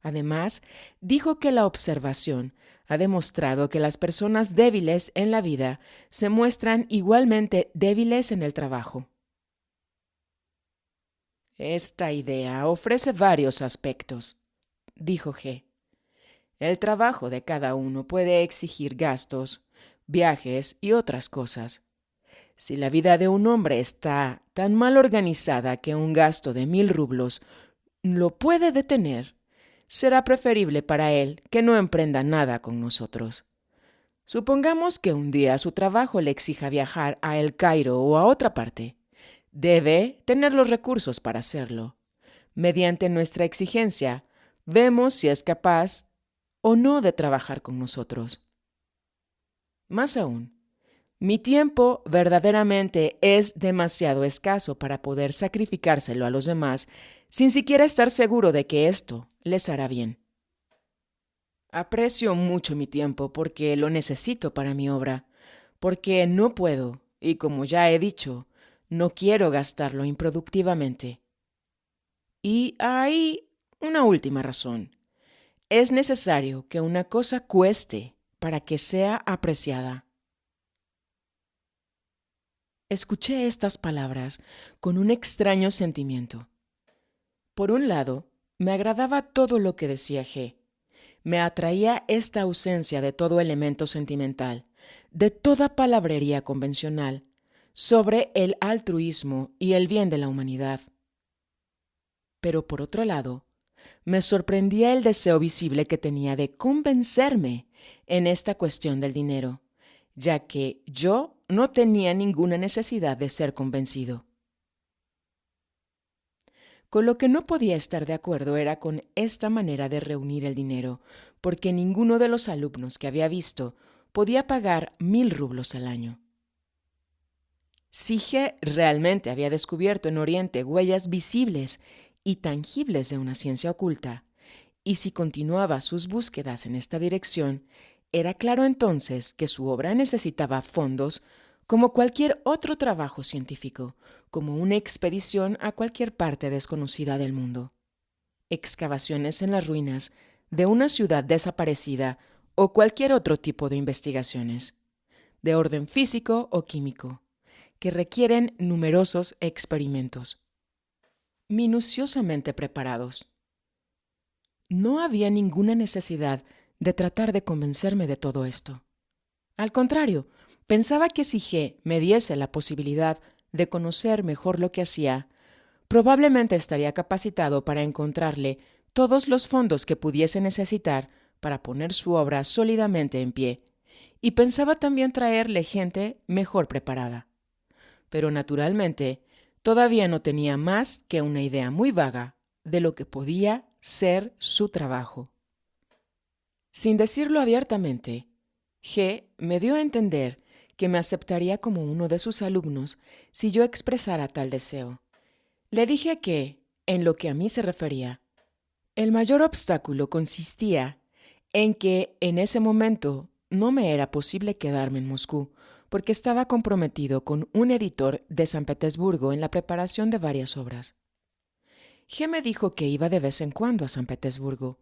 S1: Además, dijo que la observación ha demostrado que las personas débiles en la vida se muestran igualmente débiles en el trabajo. Esta idea ofrece varios aspectos, dijo G. El trabajo de cada uno puede exigir gastos, viajes y otras cosas. Si la vida de un hombre está tan mal organizada que un gasto de 1,000 rublos lo puede detener, será preferible para él que no emprenda nada con nosotros. Supongamos que un día su trabajo le exija viajar a El Cairo o a otra parte. Debe tener los recursos para hacerlo. Mediante nuestra exigencia, vemos si es capaz o no de trabajar con nosotros. Más aún, mi tiempo verdaderamente es demasiado escaso para poder sacrificárselo a los demás sin siquiera estar seguro de que esto les hará bien. Aprecio mucho mi tiempo porque lo necesito para mi obra, porque no puedo, y como ya he dicho, no quiero gastarlo improductivamente. Y hay una última razón. Es necesario que una cosa cueste para que sea apreciada. Escuché estas palabras con un extraño sentimiento. Por un lado, me agradaba todo lo que decía G. Me atraía esta ausencia de todo elemento sentimental, de toda palabrería convencional, sobre el altruismo y el bien de la humanidad. Pero por otro lado, me sorprendía el deseo visible que tenía de convencerme en esta cuestión del dinero, ya que yo no tenía ninguna necesidad de ser convencido. Con lo que no podía estar de acuerdo era con esta manera de reunir el dinero, porque ninguno de los alumnos que había visto podía pagar 1,000 rublos al año. Si G realmente había descubierto en Oriente huellas visibles y tangibles de una ciencia oculta, y si continuaba sus búsquedas en esta dirección, era claro entonces que su obra necesitaba fondos como cualquier otro trabajo científico, como una expedición a cualquier parte desconocida del mundo. Excavaciones en las ruinas de una ciudad desaparecida o cualquier otro tipo de investigaciones, de orden físico o químico, que requieren numerosos experimentos, minuciosamente preparados. No había ninguna necesidad de tratar de convencerme de todo esto. Al contrario, pensaba que si G me diese la posibilidad de conocer mejor lo que hacía, probablemente estaría capacitado para encontrarle todos los fondos que pudiese necesitar para poner su obra sólidamente en pie, y pensaba también traerle gente mejor preparada. Pero naturalmente, todavía no tenía más que una idea muy vaga de lo que podía ser su trabajo. Sin decirlo abiertamente, G me dio a entender que me aceptaría como uno de sus alumnos si yo expresara tal deseo. Le dije que, en lo que a mí se refería, el mayor obstáculo consistía en que en ese momento no me era posible quedarme en Moscú, porque estaba comprometido con un editor de San Petersburgo en la preparación de varias obras. G me dijo que iba de vez en cuando a San Petersburgo.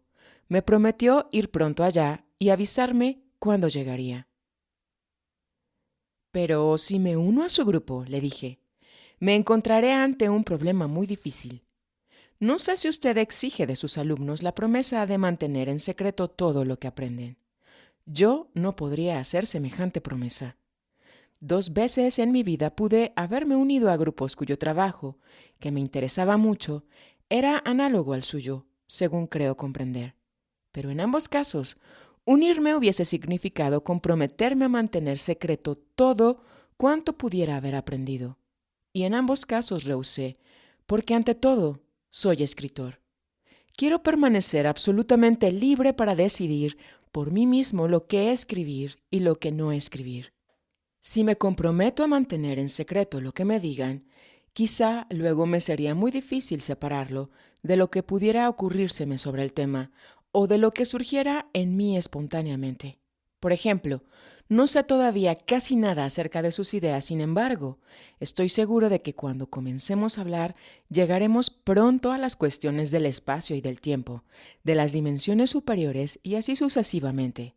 S1: Me prometió ir pronto allá y avisarme cuándo llegaría. Pero si me uno a su grupo, le dije, me encontraré ante un problema muy difícil. No sé si usted exige de sus alumnos la promesa de mantener en secreto todo lo que aprenden. Yo no podría hacer semejante promesa. 2 veces en mi vida pude haberme unido a grupos cuyo trabajo, que me interesaba mucho, era análogo al suyo, según creo comprender. Pero en ambos casos, unirme hubiese significado comprometerme a mantener secreto todo cuanto pudiera haber aprendido. Y en ambos casos rehusé, porque ante todo, soy escritor. Quiero permanecer absolutamente libre para decidir por mí mismo lo que escribir y lo que no escribir. Si me comprometo a mantener en secreto lo que me digan, quizá luego me sería muy difícil separarlo de lo que pudiera ocurrírseme sobre el tema o de lo que surgiera en mí espontáneamente. Por ejemplo, no sé todavía casi nada acerca de sus ideas, sin embargo, estoy seguro de que cuando comencemos a hablar, llegaremos pronto a las cuestiones del espacio y del tiempo, de las dimensiones superiores y así sucesivamente.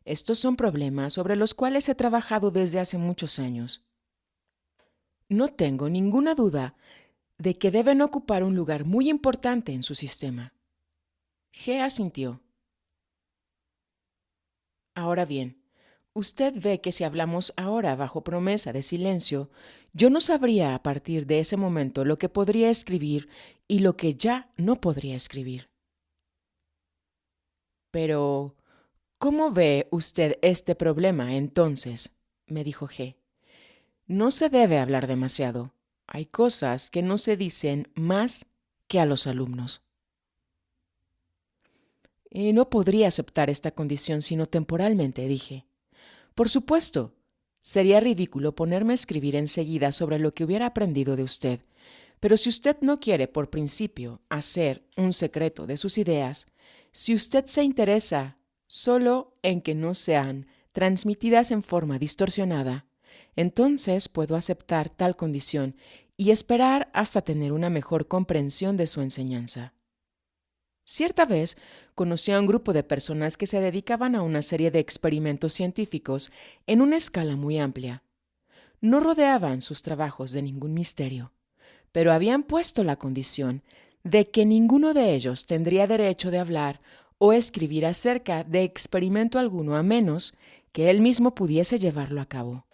S1: Estos son problemas sobre los cuales he trabajado desde hace muchos años. No tengo ninguna duda de que deben ocupar un lugar muy importante en su sistema. G asintió. Ahora bien, usted ve que si hablamos ahora bajo promesa de silencio, yo no sabría a partir de ese momento lo que podría escribir y lo que ya no podría escribir. Pero, ¿cómo ve usted este problema entonces?, me dijo G. No se debe hablar demasiado. Hay cosas que no se dicen más que a los alumnos. Y no podría aceptar esta condición sino temporalmente, dije. Por supuesto, sería ridículo ponerme a escribir enseguida sobre lo que hubiera aprendido de usted, pero si usted no quiere por principio hacer un secreto de sus ideas, si usted se interesa solo en que no sean transmitidas en forma distorsionada, entonces puedo aceptar tal condición y esperar hasta tener una mejor comprensión de su enseñanza. Cierta vez conocí a un grupo de personas que se dedicaban a una serie de experimentos científicos en una escala muy amplia. No rodeaban sus trabajos de ningún misterio, pero habían puesto la condición de que ninguno de ellos tendría derecho de hablar o escribir acerca de experimento alguno a menos que él mismo pudiese llevarlo a cabo.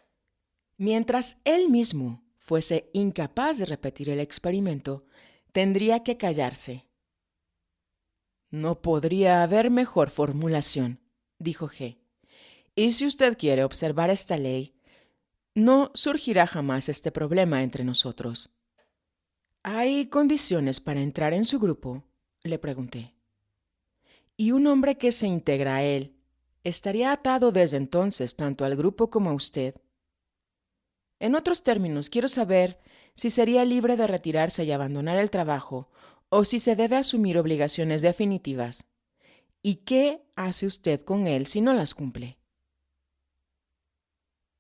S1: Mientras él mismo fuese incapaz de repetir el experimento, tendría que callarse. No podría haber mejor formulación, dijo G. Y si usted quiere observar esta ley, no surgirá jamás este problema entre nosotros. ¿Hay condiciones para entrar en su grupo?, le pregunté. ¿Y un hombre que se integra a él estaría atado desde entonces tanto al grupo como a usted? En otros términos, quiero saber si sería libre de retirarse y abandonar el trabajo o si se debe asumir obligaciones definitivas. ¿Y qué hace usted con él si no las cumple?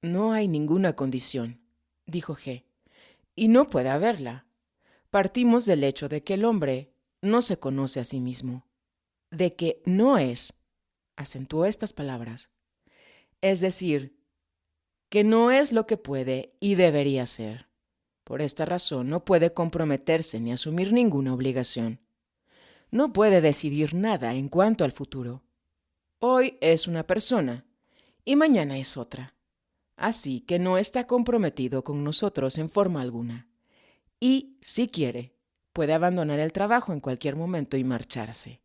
S1: No hay ninguna condición, dijo G. Y no puede haberla. Partimos del hecho de que el hombre no se conoce a sí mismo, de que no es, acentuó estas palabras, es decir, que no es lo que puede y debería ser. Por esta razón no puede comprometerse ni asumir ninguna obligación. No puede decidir nada en cuanto al futuro. Hoy es una persona y mañana es otra. Así que no está comprometido con nosotros en forma alguna. Y, si quiere, puede abandonar el trabajo en cualquier momento y marcharse.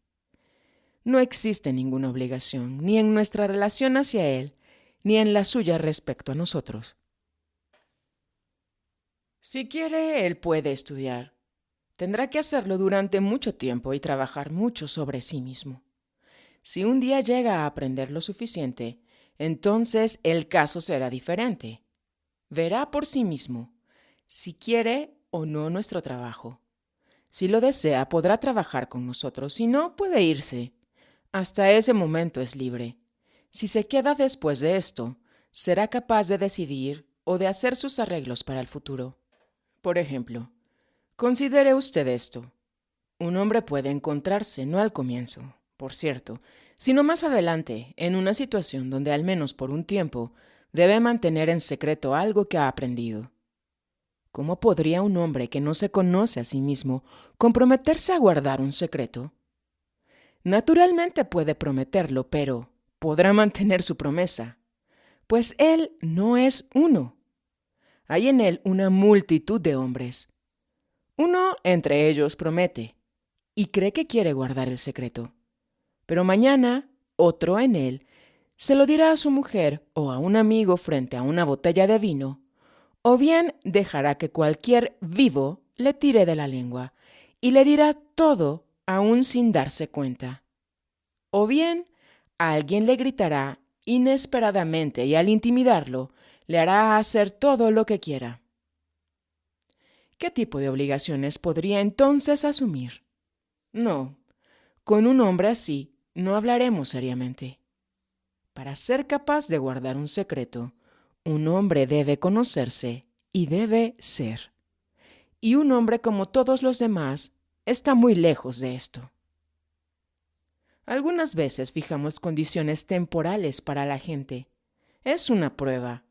S1: No existe ninguna obligación, ni en nuestra relación hacia él, ni en la suya respecto a nosotros. Si quiere, él puede estudiar. Tendrá que hacerlo durante mucho tiempo y trabajar mucho sobre sí mismo. Si un día llega a aprender lo suficiente, entonces el caso será diferente. Verá por sí mismo si quiere o no nuestro trabajo. Si lo desea, podrá trabajar con nosotros, si no, puede irse. Hasta ese momento es libre. Si se queda después de esto, será capaz de decidir o de hacer sus arreglos para el futuro. Por ejemplo, considere usted esto. Un hombre puede encontrarse, no al comienzo, por cierto, sino más adelante, en una situación donde al menos por un tiempo debe mantener en secreto algo que ha aprendido. ¿Cómo podría un hombre que no se conoce a sí mismo comprometerse a guardar un secreto? Naturalmente puede prometerlo, pero ¿podrá mantener su promesa? Pues él no es uno. Hay en él una multitud de hombres. Uno entre ellos promete y cree que quiere guardar el secreto. Pero mañana otro en él se lo dirá a su mujer o a un amigo frente a una botella de vino, o bien dejará que cualquier vivo le tire de la lengua y le dirá todo aún sin darse cuenta. O bien alguien le gritará inesperadamente y al intimidarlo le hará hacer todo lo que quiera. ¿Qué tipo de obligaciones podría entonces asumir? No, con un hombre así no hablaremos seriamente. Para ser capaz de guardar un secreto, un hombre debe conocerse y debe ser. Y un hombre como todos los demás está muy lejos de esto. Algunas veces fijamos condiciones temporales para la gente. Es una prueba.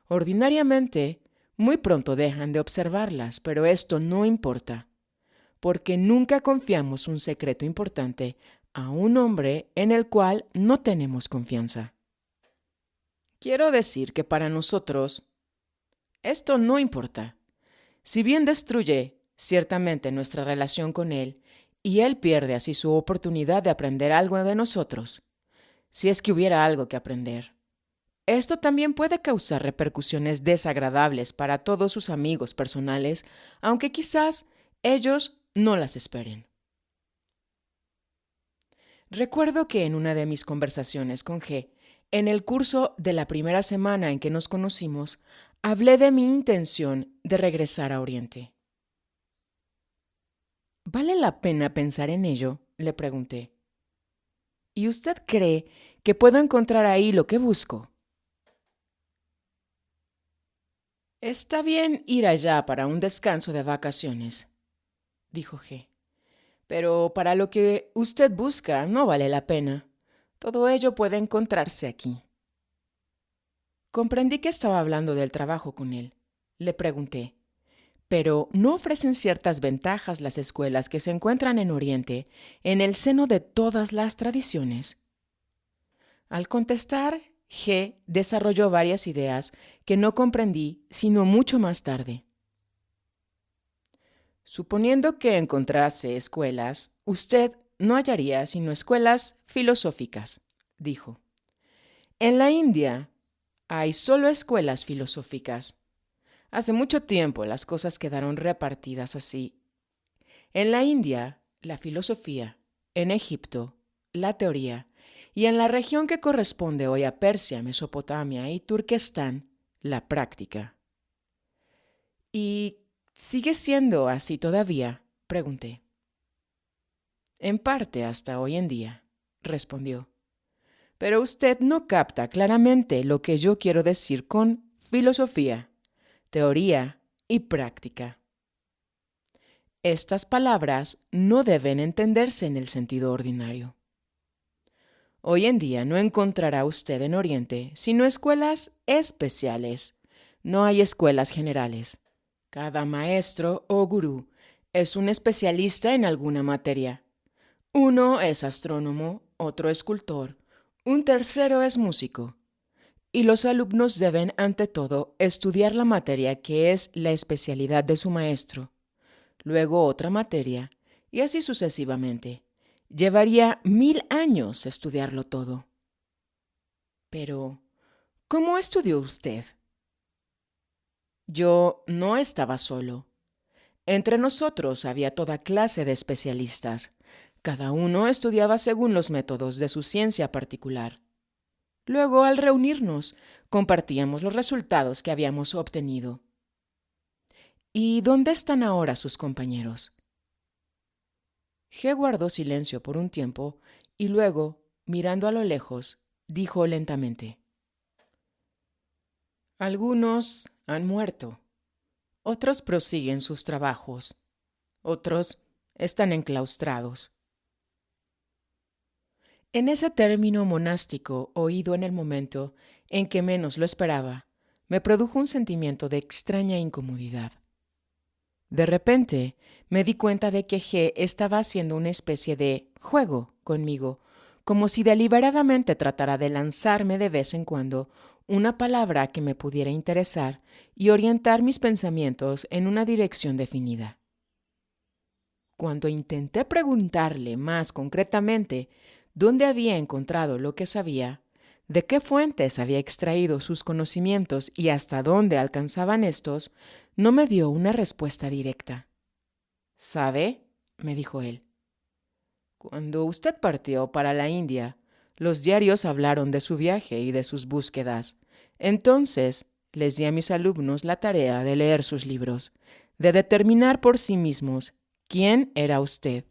S1: Ordinariamente, muy pronto dejan de observarlas, pero esto no importa, porque nunca confiamos un secreto importante a un hombre en el cual no tenemos confianza. Quiero decir que para nosotros, esto no importa. Si bien destruye ciertamente nuestra relación con él, y él pierde así su oportunidad de aprender algo de nosotros, si es que hubiera algo que aprender. Esto también puede causar repercusiones desagradables para todos sus amigos personales, aunque quizás ellos no las esperen. Recuerdo que en una de mis conversaciones con G, en el curso de la primera semana en que nos conocimos, hablé de mi intención de regresar a Oriente. ¿Vale la pena pensar en ello?, le pregunté. ¿Y usted cree que puedo encontrar ahí lo que busco? Está bien ir allá para un descanso de vacaciones, dijo G. Pero para lo que usted busca no vale la pena. Todo ello puede encontrarse aquí. Comprendí que estaba hablando del trabajo con él. Le pregunté, ¿pero no ofrecen ciertas ventajas las escuelas que se encuentran en Oriente, en el seno de todas las tradiciones? Al contestar, G desarrolló varias ideas que no comprendí sino mucho más tarde. Suponiendo que encontrase escuelas, usted no hallaría sino escuelas filosóficas, dijo. En la India hay solo escuelas filosóficas. Hace mucho tiempo las cosas quedaron repartidas así. En la India, la filosofía; en Egipto, la teoría; y en la región que corresponde hoy a Persia, Mesopotamia y Turquestán, la práctica. ¿Y sigue siendo así todavía?, pregunté. En parte hasta hoy en día, respondió. Pero usted no capta claramente lo que yo quiero decir con filosofía, teoría y práctica. Estas palabras no deben entenderse en el sentido ordinario. Hoy en día no encontrará usted en Oriente sino escuelas especiales. No hay escuelas generales. Cada maestro o gurú es un especialista en alguna materia. Uno es astrónomo, otro escultor, un tercero es músico. Y los alumnos deben, ante todo, estudiar la materia que es la especialidad de su maestro, luego otra materia, y así sucesivamente. Llevaría 1000 años estudiarlo todo. Pero, ¿cómo estudió usted? Yo no estaba solo. Entre nosotros había toda clase de especialistas. Cada uno estudiaba según los métodos de su ciencia particular. Luego, al reunirnos, compartíamos los resultados que habíamos obtenido. ¿Y dónde están ahora sus compañeros? G guardó silencio por un tiempo y luego, mirando a lo lejos, dijo lentamente: Algunos han muerto, otros prosiguen sus trabajos, otros están enclaustrados. En ese término monástico, oído en el momento en que menos lo esperaba, me produjo un sentimiento de extraña incomodidad. De repente, me di cuenta de que G estaba haciendo una especie de juego conmigo, como si deliberadamente tratara de lanzarme de vez en cuando una palabra que me pudiera interesar y orientar mis pensamientos en una dirección definida. Cuando intenté preguntarle más concretamente dónde había encontrado lo que sabía, de qué fuentes había extraído sus conocimientos y hasta dónde alcanzaban estos, no me dio una respuesta directa. ¿Sabe?, me dijo él. Cuando usted partió para la India, los diarios hablaron de su viaje y de sus búsquedas. Entonces, les di a mis alumnos la tarea de leer sus libros, de determinar por sí mismos quién era usted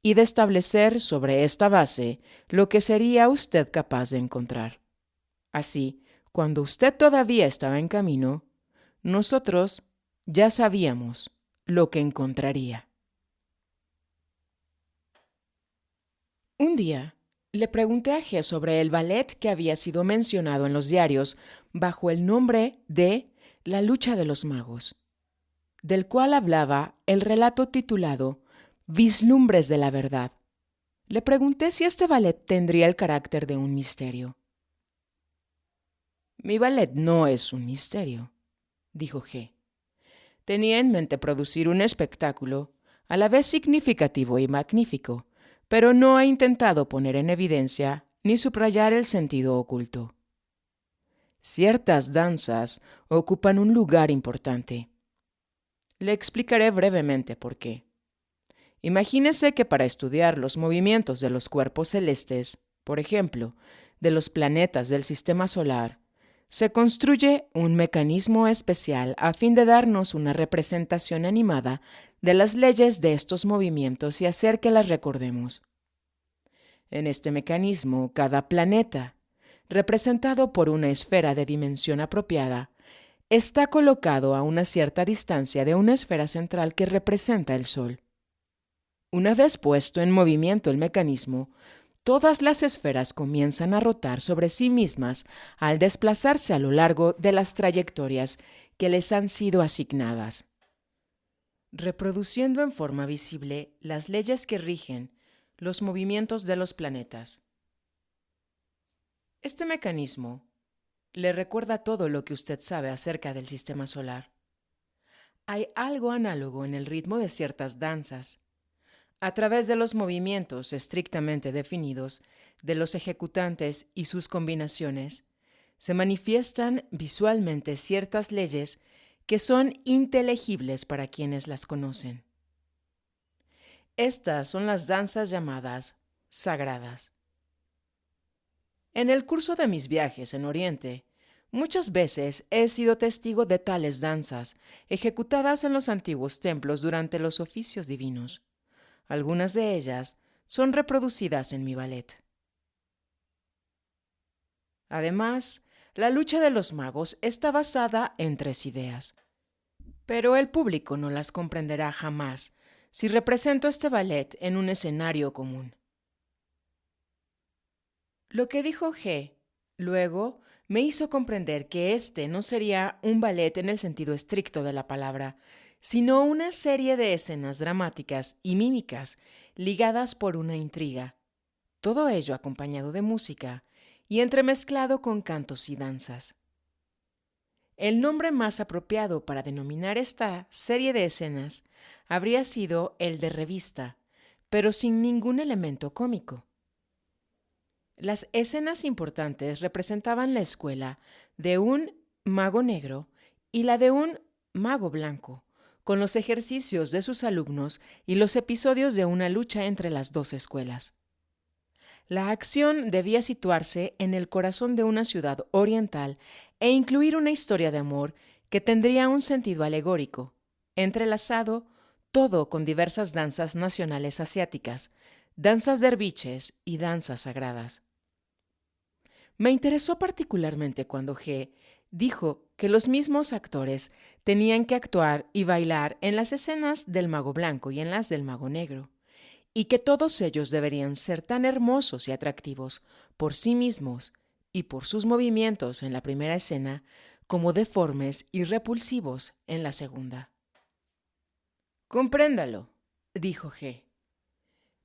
S1: y de establecer sobre esta base lo que sería usted capaz de encontrar. Así, cuando usted todavía estaba en camino, nosotros ya sabíamos lo que encontraría. Un día, le pregunté a G sobre el ballet que había sido mencionado en los diarios bajo el nombre de La lucha de los magos, del cual hablaba el relato titulado Vislumbres de la verdad. Le pregunté si este ballet tendría el carácter de un misterio. Mi ballet no es un misterio, dijo G. Tenía en mente producir un espectáculo a la vez significativo y magnífico, pero no ha intentado poner en evidencia ni subrayar el sentido oculto. Ciertas danzas ocupan un lugar importante. Le explicaré brevemente por qué. Imagínese que para estudiar los movimientos de los cuerpos celestes, por ejemplo, de los planetas del sistema solar, se construye un mecanismo especial a fin de darnos una representación animada de las leyes de estos movimientos y hacer que las recordemos. En este mecanismo, cada planeta, representado por una esfera de dimensión apropiada, está colocado a una cierta distancia de una esfera central que representa el Sol. Una vez puesto en movimiento el mecanismo, todas las esferas comienzan a rotar sobre sí mismas al desplazarse a lo largo de las trayectorias que les han sido asignadas, reproduciendo en forma visible las leyes que rigen los movimientos de los planetas. Este mecanismo le recuerda todo lo que usted sabe acerca del sistema solar. Hay algo análogo en el ritmo de ciertas danzas. A través de los movimientos estrictamente definidos de los ejecutantes y sus combinaciones, se manifiestan visualmente ciertas leyes que son inteligibles para quienes las conocen. Estas son las danzas llamadas sagradas. En el curso de mis viajes en Oriente, muchas veces he sido testigo de tales danzas ejecutadas en los antiguos templos durante los oficios divinos. Algunas de ellas son reproducidas en mi ballet. Además, la lucha de los magos está basada en 3 ideas, pero el público no las comprenderá jamás si represento este ballet en un escenario común. Lo que dijo G, luego, me hizo comprender que este no sería un ballet en el sentido estricto de la palabra, sino una serie de escenas dramáticas y mímicas ligadas por una intriga, todo ello acompañado de música y entremezclado con cantos y danzas. El nombre más apropiado para denominar esta serie de escenas habría sido el de revista, pero sin ningún elemento cómico. Las escenas importantes representaban la escuela de un mago negro y la de un mago blanco, con los ejercicios de sus alumnos y los episodios de una lucha entre las 2 escuelas. La acción debía situarse en el corazón de una ciudad oriental e incluir una historia de amor que tendría un sentido alegórico, entrelazado todo con diversas danzas nacionales asiáticas, danzas derviches y danzas sagradas. Me interesó particularmente cuando G dijo que los mismos actores tenían que actuar y bailar en las escenas del mago blanco y en las del mago negro, y que todos ellos deberían ser tan hermosos y atractivos por sí mismos y por sus movimientos en la primera escena como deformes y repulsivos en la segunda. Compréndalo, dijo G.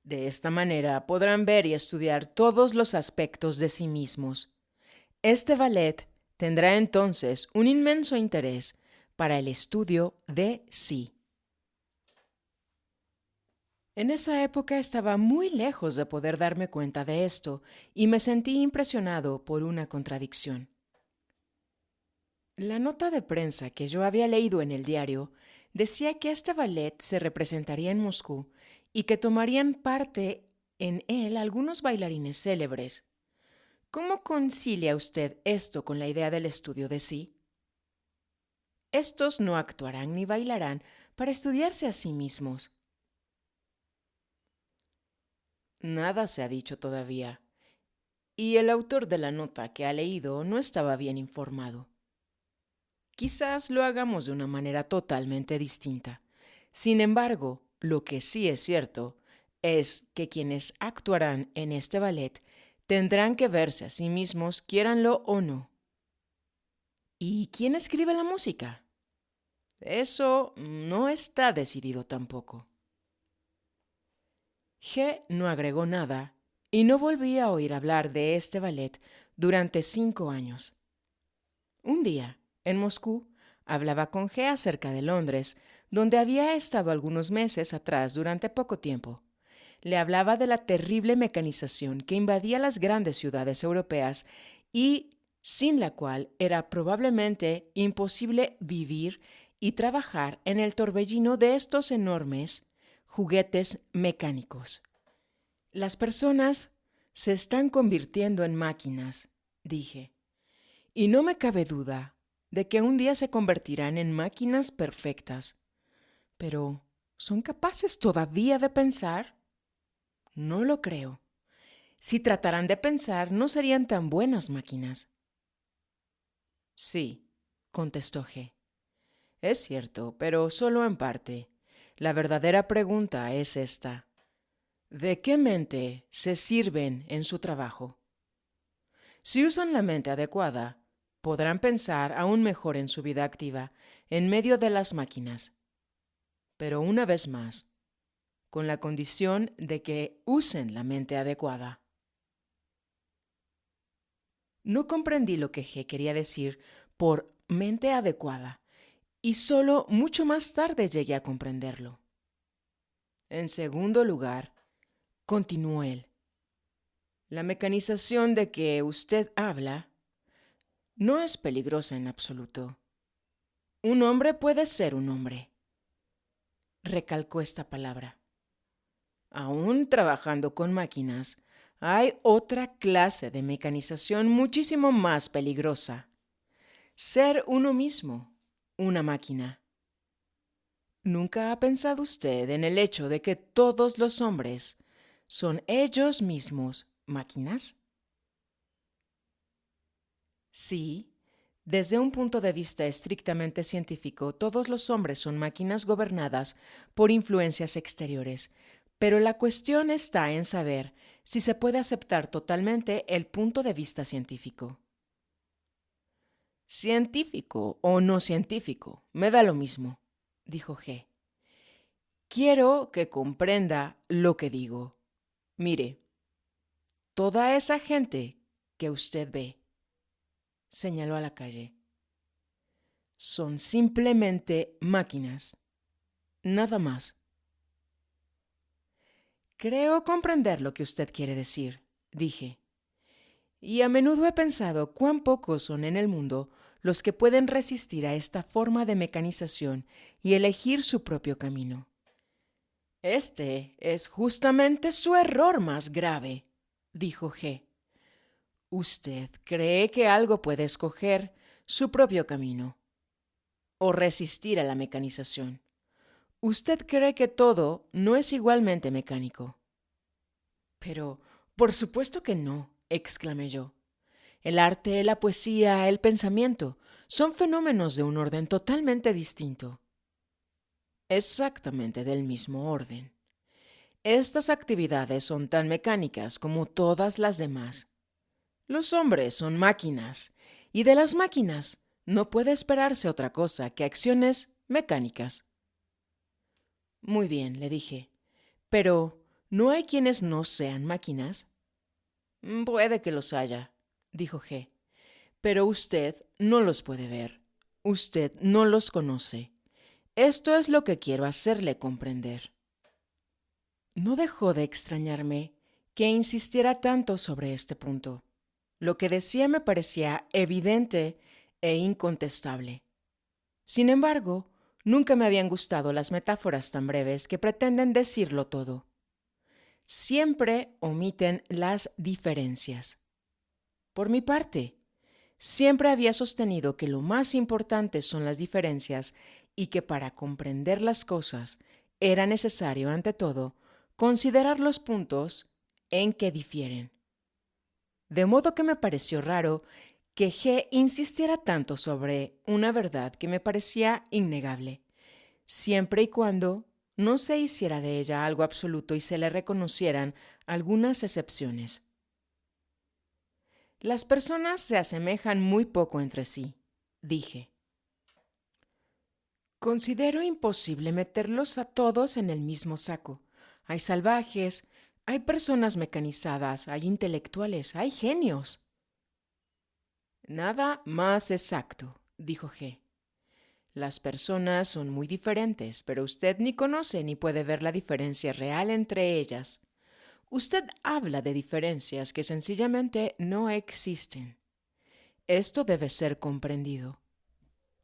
S1: De esta manera podrán ver y estudiar todos los aspectos de sí mismos. Este ballet tendrá entonces un inmenso interés para el estudio de sí. En esa época estaba muy lejos de poder darme cuenta de esto y me sentí impresionado por una contradicción. La nota de prensa que yo había leído en el diario decía que este ballet se representaría en Moscú y que tomarían parte en él algunos bailarines célebres. ¿Cómo concilia usted esto con la idea del estudio de sí? Estos no actuarán ni bailarán para estudiarse a sí mismos. Nada se ha dicho todavía, y el autor de la nota que ha leído no estaba bien informado. Quizás lo hagamos de una manera totalmente distinta. Sin embargo, lo que sí es cierto es que quienes actuarán en este ballet tendrán que verse a sí mismos, quieranlo o no. ¿Y quién escribe la música? Eso no está decidido tampoco. G no agregó nada y no volví a oír hablar de este ballet durante 5 años. Un día, en Moscú, hablaba con G acerca de Londres, donde había estado algunos meses atrás durante poco tiempo. Le hablaba de la terrible mecanización que invadía las grandes ciudades europeas y sin la cual era probablemente imposible vivir y trabajar en el torbellino de estos enormes juguetes mecánicos. Las personas se están convirtiendo en máquinas, dije, y no me cabe duda de que un día se convertirán en máquinas perfectas. Pero, ¿son capaces todavía de pensar? No lo creo. Si trataran de pensar, no serían tan buenas máquinas. Sí, contestó G. Es cierto, pero solo en parte. La verdadera pregunta es esta. ¿De qué mente se sirven en su trabajo? Si usan la mente adecuada, podrán pensar aún mejor en su vida activa, en medio de las máquinas. Pero una vez más, con la condición de que usen la mente adecuada. No comprendí lo que G quería decir por mente adecuada, y solo mucho más tarde llegué a comprenderlo. En segundo lugar, continuó él, la mecanización de que usted habla no es peligrosa en absoluto. Un hombre puede ser un hombre. Recalcó esta palabra. Aún trabajando con máquinas, hay otra clase de mecanización muchísimo más peligrosa. Ser uno mismo, una máquina. ¿Nunca ha pensado usted en el hecho de que todos los hombres son ellos mismos máquinas? Sí, desde un punto de vista estrictamente científico, todos los hombres son máquinas gobernadas por influencias exteriores, pero la cuestión está en saber si se puede aceptar totalmente el punto de vista científico. Científico o no científico, me da lo mismo, dijo G. Quiero que comprenda lo que digo. Mire, toda esa gente que usted ve, señaló a la calle, son simplemente máquinas, nada más. Creo comprender lo que usted quiere decir, dije, y a menudo he pensado cuán pocos son en el mundo los que pueden resistir a esta forma de mecanización y elegir su propio camino. Este es justamente su error más grave, dijo G. Usted cree que algo puede escoger su propio camino o resistir a la mecanización. Usted cree que todo no es igualmente mecánico. Pero, por supuesto que no, exclamé yo. El arte, la poesía, el pensamiento son fenómenos de un orden totalmente distinto. Exactamente del mismo orden. Estas actividades son tan mecánicas como todas las demás. Los hombres son máquinas, y de las máquinas no puede esperarse otra cosa que acciones mecánicas. Muy bien, le dije, pero ¿no hay quienes no sean máquinas? Puede que los haya, dijo G, pero usted no los puede ver. Usted no los conoce. Esto es lo que quiero hacerle comprender. No dejó de extrañarme que insistiera tanto sobre este punto. Lo que decía me parecía evidente e incontestable. Sin embargo, nunca me habían gustado las metáforas tan breves que pretenden decirlo todo. Siempre omiten las diferencias. Por mi parte, siempre había sostenido que lo más importante son las diferencias y que para comprender las cosas era necesario, ante todo, considerar los puntos en qué difieren. De modo que me pareció raro que G insistiera tanto sobre una verdad que me parecía innegable, siempre y cuando no se hiciera de ella algo absoluto y se le reconocieran algunas excepciones. Las personas se asemejan muy poco entre sí, dije. Considero imposible meterlos a todos en el mismo saco. Hay salvajes, hay personas mecanizadas, hay intelectuales, hay genios. Nada más exacto, dijo G. Las personas son muy diferentes, pero usted ni conoce ni puede ver la diferencia real entre ellas. Usted habla de diferencias que sencillamente no existen. Esto debe ser comprendido.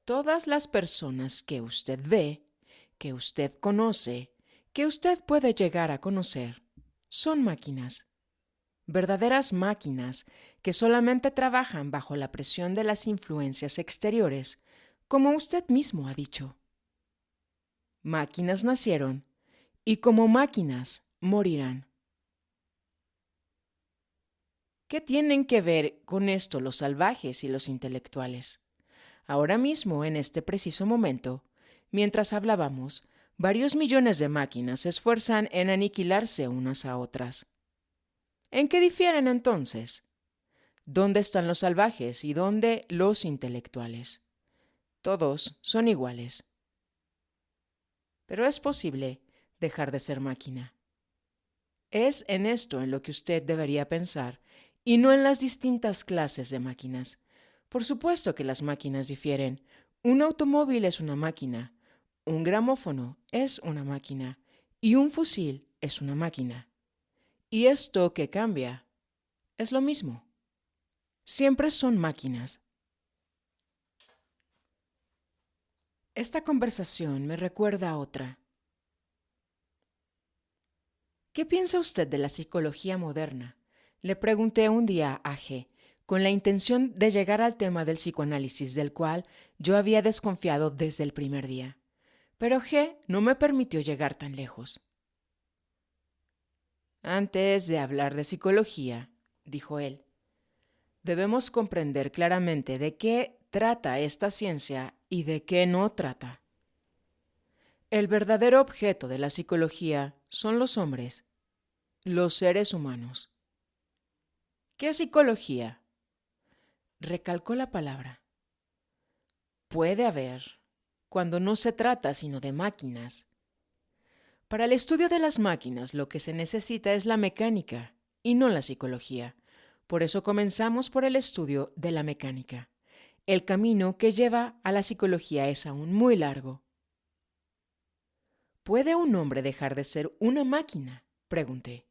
S1: Todas las personas que usted ve, que usted conoce, que usted puede llegar a conocer, son máquinas. Verdaderas máquinas que solamente trabajan bajo la presión de las influencias exteriores, como usted mismo ha dicho. Máquinas nacieron y como máquinas morirán. ¿Qué tienen que ver con esto los salvajes y los intelectuales? Ahora mismo, en este preciso momento, mientras hablábamos, varios millones de máquinas se esfuerzan en aniquilarse unas a otras. ¿En qué difieren entonces? ¿Dónde están los salvajes y dónde los intelectuales? Todos son iguales. Pero es posible dejar de ser máquina. Es en esto en lo que usted debería pensar y no en las distintas clases de máquinas. Por supuesto que las máquinas difieren. Un automóvil es una máquina, un gramófono es una máquina y un fusil es una máquina. Y esto que cambia es lo mismo. Siempre son máquinas. Esta conversación me recuerda a otra. ¿Qué piensa usted de la psicología moderna? Le pregunté un día a G, con la intención de llegar al tema del psicoanálisis del cual yo había desconfiado desde el primer día. Pero G no me permitió llegar tan lejos. Antes de hablar de psicología, dijo él, debemos comprender claramente de qué trata esta ciencia y de qué no trata. El verdadero objeto de la psicología son los hombres, los seres humanos. ¿Qué psicología? Recalcó la palabra. Puede haber, cuando no se trata sino de máquinas. Para el estudio de las máquinas lo que se necesita es la mecánica y no la psicología. Por eso comenzamos por el estudio de la mecánica. El camino que lleva a la psicología es aún muy largo. ¿Puede un hombre dejar de ser una máquina? Pregunté.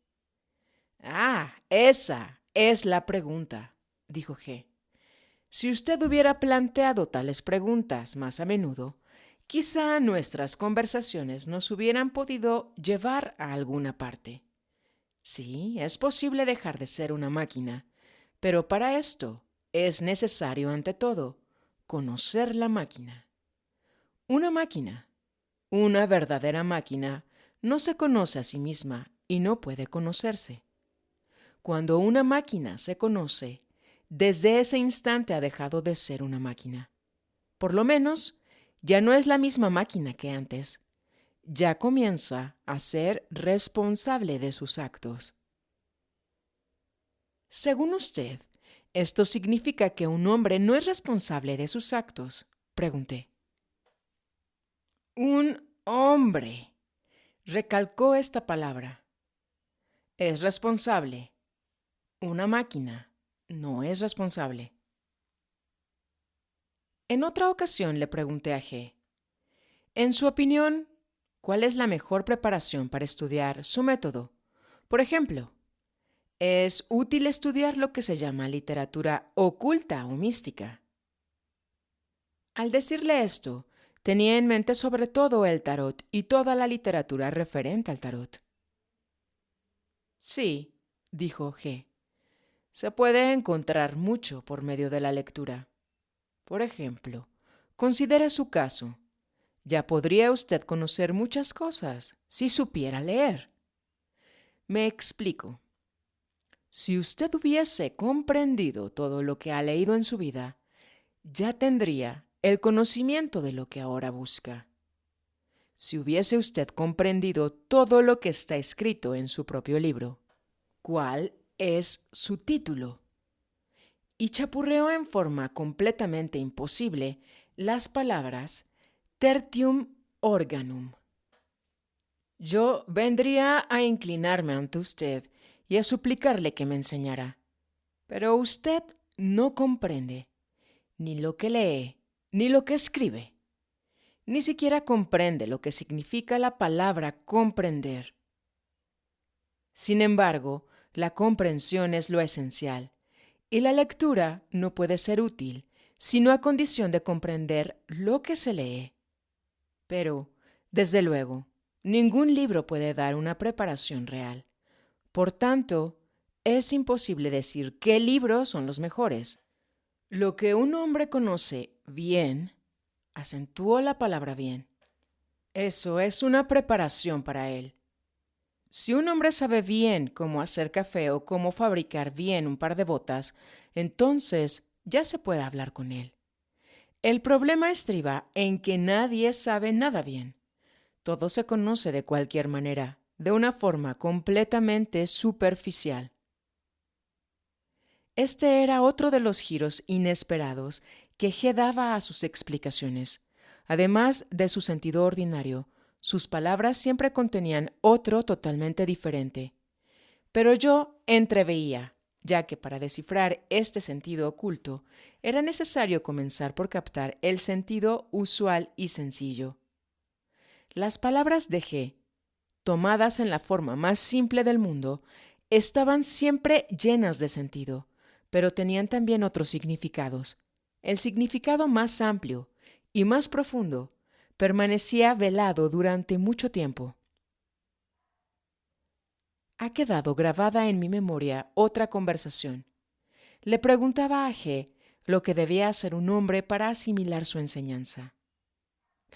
S1: Ah, esa es la pregunta, dijo G. Si usted hubiera planteado tales preguntas más a menudo, quizá nuestras conversaciones nos hubieran podido llevar a alguna parte. Sí, es posible dejar de ser una máquina, pero para esto es necesario, ante todo, conocer la máquina. Una verdadera máquina, no se conoce a sí misma y no puede conocerse. Cuando una máquina se conoce, desde ese instante ha dejado de ser una máquina. Por lo menos, ya no es la misma máquina que antes. Ya comienza a ser responsable de sus actos. Según usted, ¿esto significa que un hombre no es responsable de sus actos? Pregunté. Un hombre, recalcó esta palabra. Es responsable. Una máquina no es responsable. En otra ocasión le pregunté a G, en su opinión, ¿cuál es la mejor preparación para estudiar su método? Por ejemplo, ¿es útil estudiar lo que se llama literatura oculta o mística? Al decirle esto, tenía en mente sobre todo el tarot y toda la literatura referente al tarot. Sí, dijo G. Se puede encontrar mucho por medio de la lectura. Por ejemplo, considere su caso. Ya podría usted conocer muchas cosas si supiera leer. Me explico. Si usted hubiese comprendido todo lo que ha leído en su vida, ya tendría el conocimiento de lo que ahora busca. Si hubiese usted comprendido todo lo que está escrito en su propio libro, ¿cuál es su título? Y chapurreó en forma completamente imposible las palabras tertium organum. Yo vendría a inclinarme ante usted y a suplicarle que me enseñara. Pero usted no comprende ni lo que lee, ni lo que escribe. Ni siquiera comprende lo que significa la palabra comprender. Sin embargo, la comprensión es lo esencial, y la lectura no puede ser útil sino a condición de comprender lo que se lee. Pero, desde luego, ningún libro puede dar una preparación real. Por tanto, es imposible decir qué libros son los mejores. Lo que un hombre conoce bien, acentuó la palabra bien, eso es una preparación para él. Si un hombre sabe bien cómo hacer café o cómo fabricar bien un par de botas, entonces ya se puede hablar con él. El problema estriba en que nadie sabe nada bien. Todo se conoce de cualquier manera, de una forma completamente superficial. Este era otro de los giros inesperados que G daba a sus explicaciones. Además de su sentido ordinario, sus palabras siempre contenían otro totalmente diferente. Pero yo entreveía, ya que para descifrar este sentido oculto era necesario comenzar por captar el sentido usual y sencillo. Las palabras de G, tomadas en la forma más simple del mundo, estaban siempre llenas de sentido, pero tenían también otros significados. El significado más amplio y más profundo permanecía velado durante mucho tiempo. Ha quedado grabada en mi memoria otra conversación. Le preguntaba a G lo que debía hacer un hombre para asimilar su enseñanza.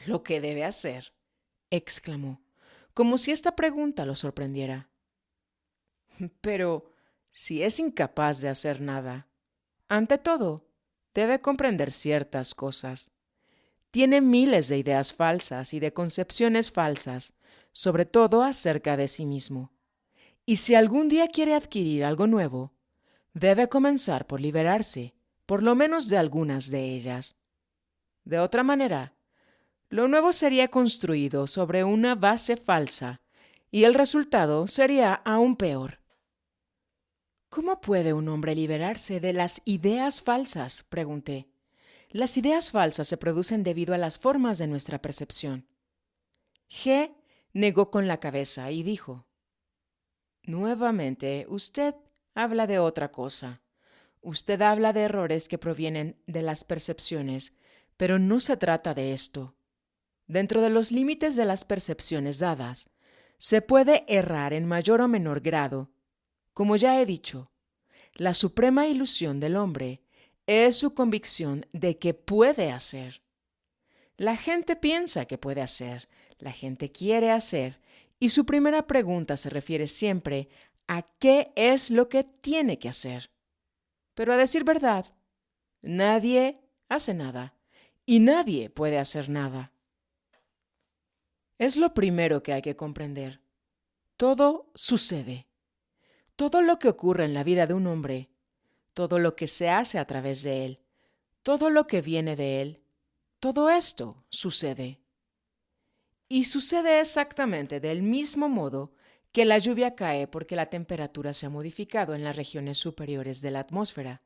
S1: «¿Lo que debe hacer?», exclamó, como si esta pregunta lo sorprendiera. «Pero si es incapaz de hacer nada, ante todo, debe comprender ciertas cosas. Tiene miles de ideas falsas y de concepciones falsas, sobre todo acerca de sí mismo. Y si algún día quiere adquirir algo nuevo, debe comenzar por liberarse, por lo menos de algunas de ellas. De otra manera, lo nuevo sería construido sobre una base falsa, y el resultado sería aún peor». «¿Cómo puede un hombre liberarse de las ideas falsas?», pregunté. «Las ideas falsas se producen debido a las formas de nuestra percepción». G negó con la cabeza y dijo: «Nuevamente, usted habla de otra cosa. Usted habla de errores que provienen de las percepciones, pero no se trata de esto. Dentro de los límites de las percepciones dadas, se puede errar en mayor o menor grado. Como ya he dicho, la suprema ilusión del hombre es su convicción de que puede hacer. La gente piensa que puede hacer, la gente quiere hacer, y su primera pregunta se refiere siempre a qué es lo que tiene que hacer. Pero a decir verdad, nadie hace nada, y nadie puede hacer nada. Es lo primero que hay que comprender. Todo sucede. Todo lo que ocurre en la vida de un hombre, todo lo que se hace a través de él, todo lo que viene de él, todo esto sucede. Y sucede exactamente del mismo modo que la lluvia cae porque la temperatura se ha modificado en las regiones superiores de la atmósfera.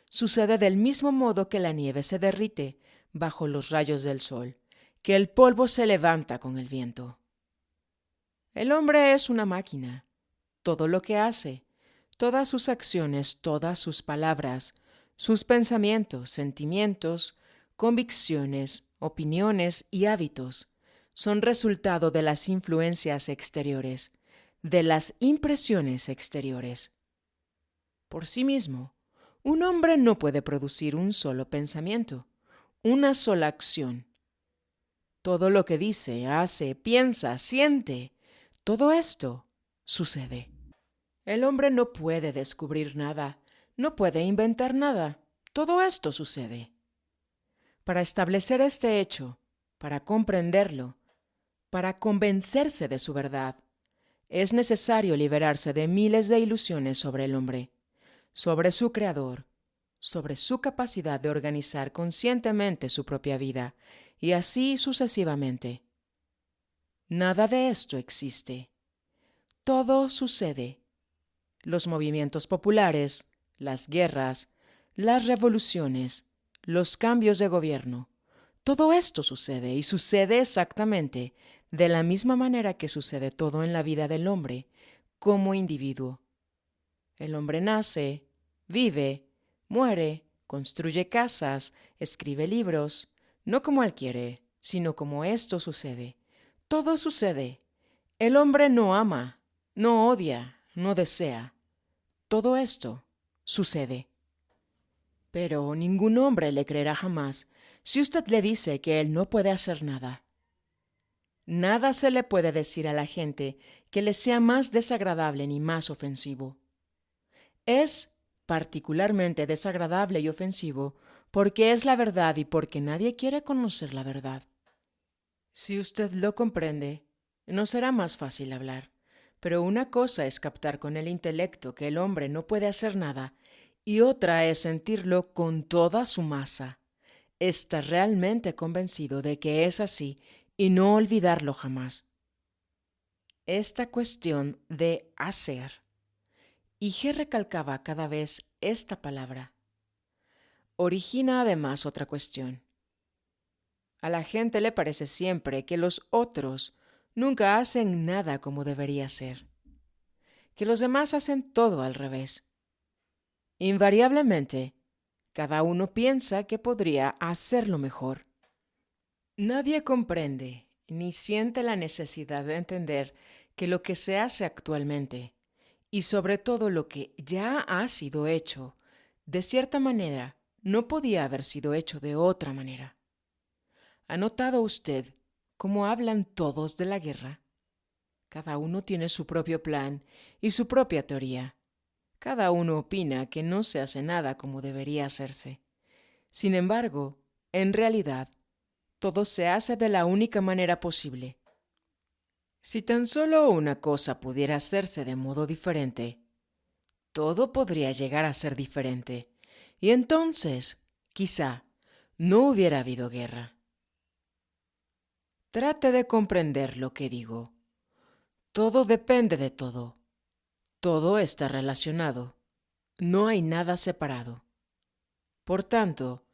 S1: Sucede del mismo modo que la nieve se derrite bajo los rayos del sol, que el polvo se levanta con el viento. El hombre es una máquina. Todo lo que hace, todas sus acciones, todas sus palabras, sus pensamientos, sentimientos, convicciones, opiniones y hábitos son resultado de las influencias exteriores, de las impresiones exteriores. Por sí mismo, un hombre no puede producir un solo pensamiento, una sola acción. Todo lo que dice, hace, piensa, siente, todo esto sucede. El hombre no puede descubrir nada, no puede inventar nada. Todo esto sucede. Para establecer este hecho, para comprenderlo, para convencerse de su verdad, es necesario liberarse de miles de ilusiones sobre el hombre, sobre su creador, sobre su capacidad de organizar conscientemente su propia vida, y así sucesivamente. Nada de esto existe. Todo sucede. Los movimientos populares, las guerras, las revoluciones, los cambios de gobierno, todo esto sucede y sucede exactamente de la misma manera que sucede todo en la vida del hombre como individuo. El hombre nace, vive, muere, construye casas, escribe libros, no como él quiere, sino como esto sucede. Todo sucede. El hombre no ama, no odia, no desea. Todo esto sucede. Pero ningún hombre le creerá jamás si usted le dice que él no puede hacer nada. Nada se le puede decir a la gente que le sea más desagradable ni más ofensivo. Es particularmente desagradable y ofensivo porque es la verdad y porque nadie quiere conocer la verdad. Si usted lo comprende, no será más fácil hablar, pero una cosa es captar con el intelecto que el hombre no puede hacer nada y otra es sentirlo con toda su masa, estar realmente convencido de que es así y no olvidarlo jamás. Esta cuestión de hacer, y G recalcaba cada vez esta palabra, origina además otra cuestión. A la gente le parece siempre que los otros nunca hacen nada como debería ser, que los demás hacen todo al revés. Invariablemente, cada uno piensa que podría hacerlo mejor. Nadie comprende ni siente la necesidad de entender que lo que se hace actualmente, y sobre todo lo que ya ha sido hecho, de cierta manera, no podía haber sido hecho de otra manera. ¿Ha notado usted cómo hablan todos de la guerra? Cada uno tiene su propio plan y su propia teoría. Cada uno opina que no se hace nada como debería hacerse. Sin embargo, en realidad, todo se hace de la única manera posible. Si tan solo una cosa pudiera hacerse de modo diferente, todo podría llegar a ser diferente, y entonces, quizá, no hubiera habido guerra. Trate de comprender lo que digo. Todo depende de todo. Todo está relacionado. No hay nada separado. Por tanto,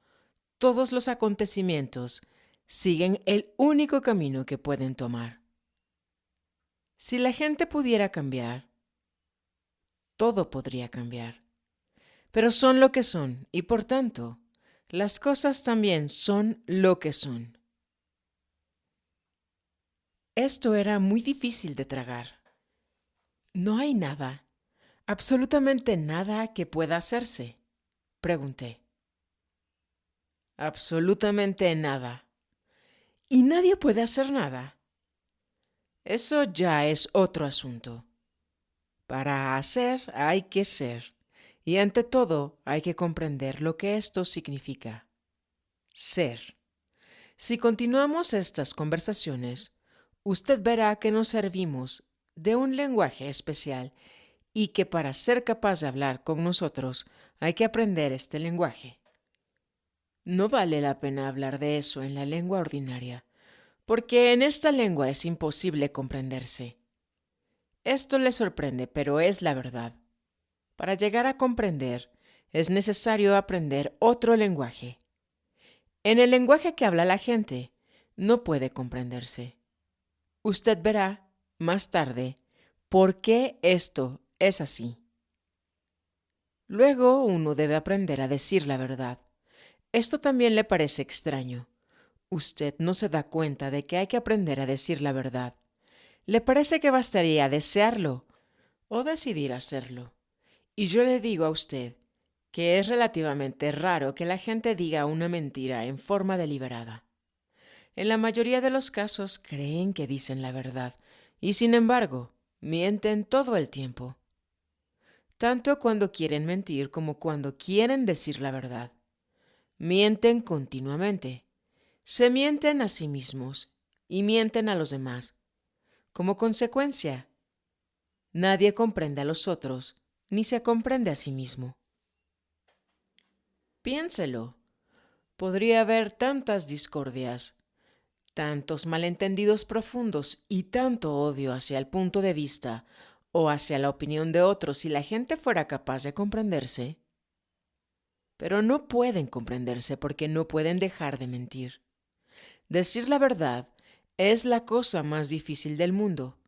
S1: todos los acontecimientos siguen el único camino que pueden tomar. Si la gente pudiera cambiar, todo podría cambiar. Pero son lo que son y por tanto, las cosas también son lo que son. Esto era muy difícil de tragar. ¿No hay nada, absolutamente nada que pueda hacerse?, pregunté. Absolutamente nada. ¿Y nadie puede hacer nada? Eso ya es otro asunto. Para hacer hay que ser, y ante todo hay que comprender lo que esto significa. Ser. Si continuamos estas conversaciones, usted verá que nos servimos de un lenguaje especial y que para ser capaz de hablar con nosotros hay que aprender este lenguaje. No vale la pena hablar de eso en la lengua ordinaria, porque en esta lengua es imposible comprenderse. Esto le sorprende, pero es la verdad. Para llegar a comprender, es necesario aprender otro lenguaje. En el lenguaje que habla la gente, no puede comprenderse. Usted verá, más tarde, por qué esto es así. Luego uno debe aprender a decir la verdad. Esto también le parece extraño. Usted no se da cuenta de que hay que aprender a decir la verdad. Le parece que bastaría desearlo o decidir hacerlo. Y yo le digo a usted que es relativamente raro que la gente diga una mentira en forma deliberada. En la mayoría de los casos creen que dicen la verdad y sin embargo mienten todo el tiempo. tanto cuando quieren mentir como cuando quieren decir la verdad. Mienten continuamente. Se mienten a sí mismos y mienten a los demás. Como consecuencia, nadie comprende a los otros ni se comprende a sí mismo. Piénselo. Podría haber tantas discordias, tantos malentendidos profundos y tanto odio hacia el punto de vista o hacia la opinión de otros si la gente fuera capaz de comprenderse. Pero no pueden comprenderse porque no pueden dejar de mentir. Decir la verdad es la cosa más difícil del mundo.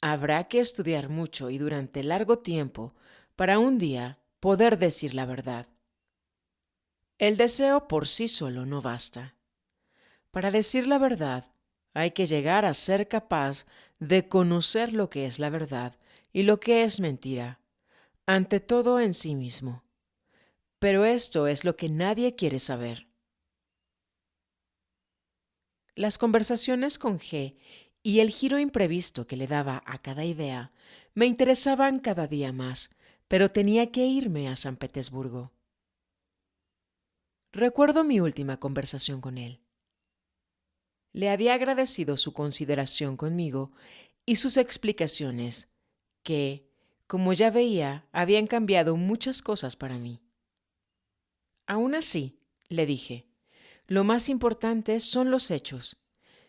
S1: Habrá que estudiar mucho y durante largo tiempo para un día poder decir la verdad. El deseo por sí solo no basta. Para decir la verdad, hay que llegar a ser capaz de conocer lo que es la verdad y lo que es mentira, ante todo en sí mismo. Pero esto es lo que nadie quiere saber. Las conversaciones con G y el giro imprevisto que le daba a cada idea me interesaban cada día más, pero tenía que irme a San Petersburgo. Recuerdo mi última conversación con él. Le había agradecido su consideración conmigo y sus explicaciones, que, como ya veía, habían cambiado muchas cosas para mí. Aún así, le dije, lo más importante son los hechos.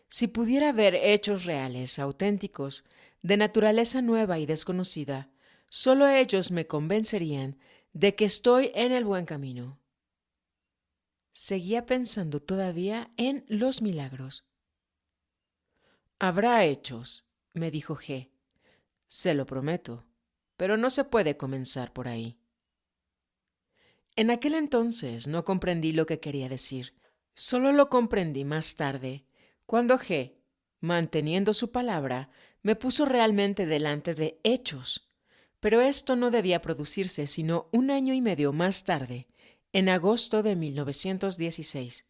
S1: Si pudiera ver hechos reales, auténticos, de naturaleza nueva y desconocida, solo ellos me convencerían de que estoy en el buen camino. Seguía pensando todavía en los milagros. Habrá hechos, me dijo G. Se lo prometo, pero no se puede comenzar por ahí. En aquel entonces no comprendí lo que quería decir. Solo lo comprendí más tarde, cuando G, manteniendo su palabra, me puso realmente delante de hechos. Pero esto no debía producirse sino 1 año y medio más tarde, en agosto de 1916.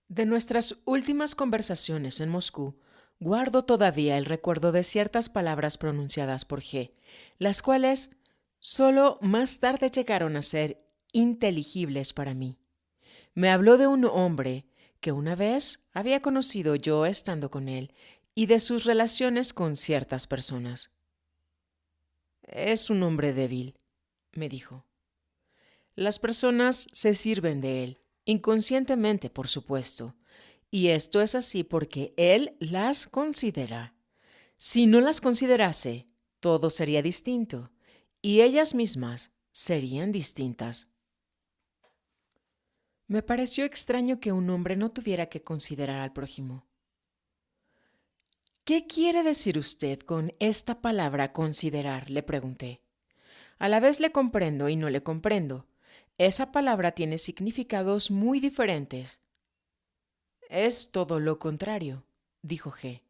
S1: De nuestras últimas conversaciones en Moscú, guardo todavía el recuerdo de ciertas palabras pronunciadas por G, las cuales solo más tarde llegaron a ser inteligibles para mí. Me habló de un hombre que una vez había conocido yo estando con él y de sus relaciones con ciertas personas. Es un hombre débil, me dijo. Las personas se sirven de él, inconscientemente, por supuesto, y esto es así porque él las considera. Si no las considerase, todo sería distinto, y ellas mismas serían distintas. Me pareció extraño que un hombre no tuviera que considerar al prójimo. ¿Qué quiere decir usted con esta palabra considerar?, le pregunté. A la vez le comprendo y no le comprendo. Esa palabra tiene significados muy diferentes. Es todo lo contrario, dijo G.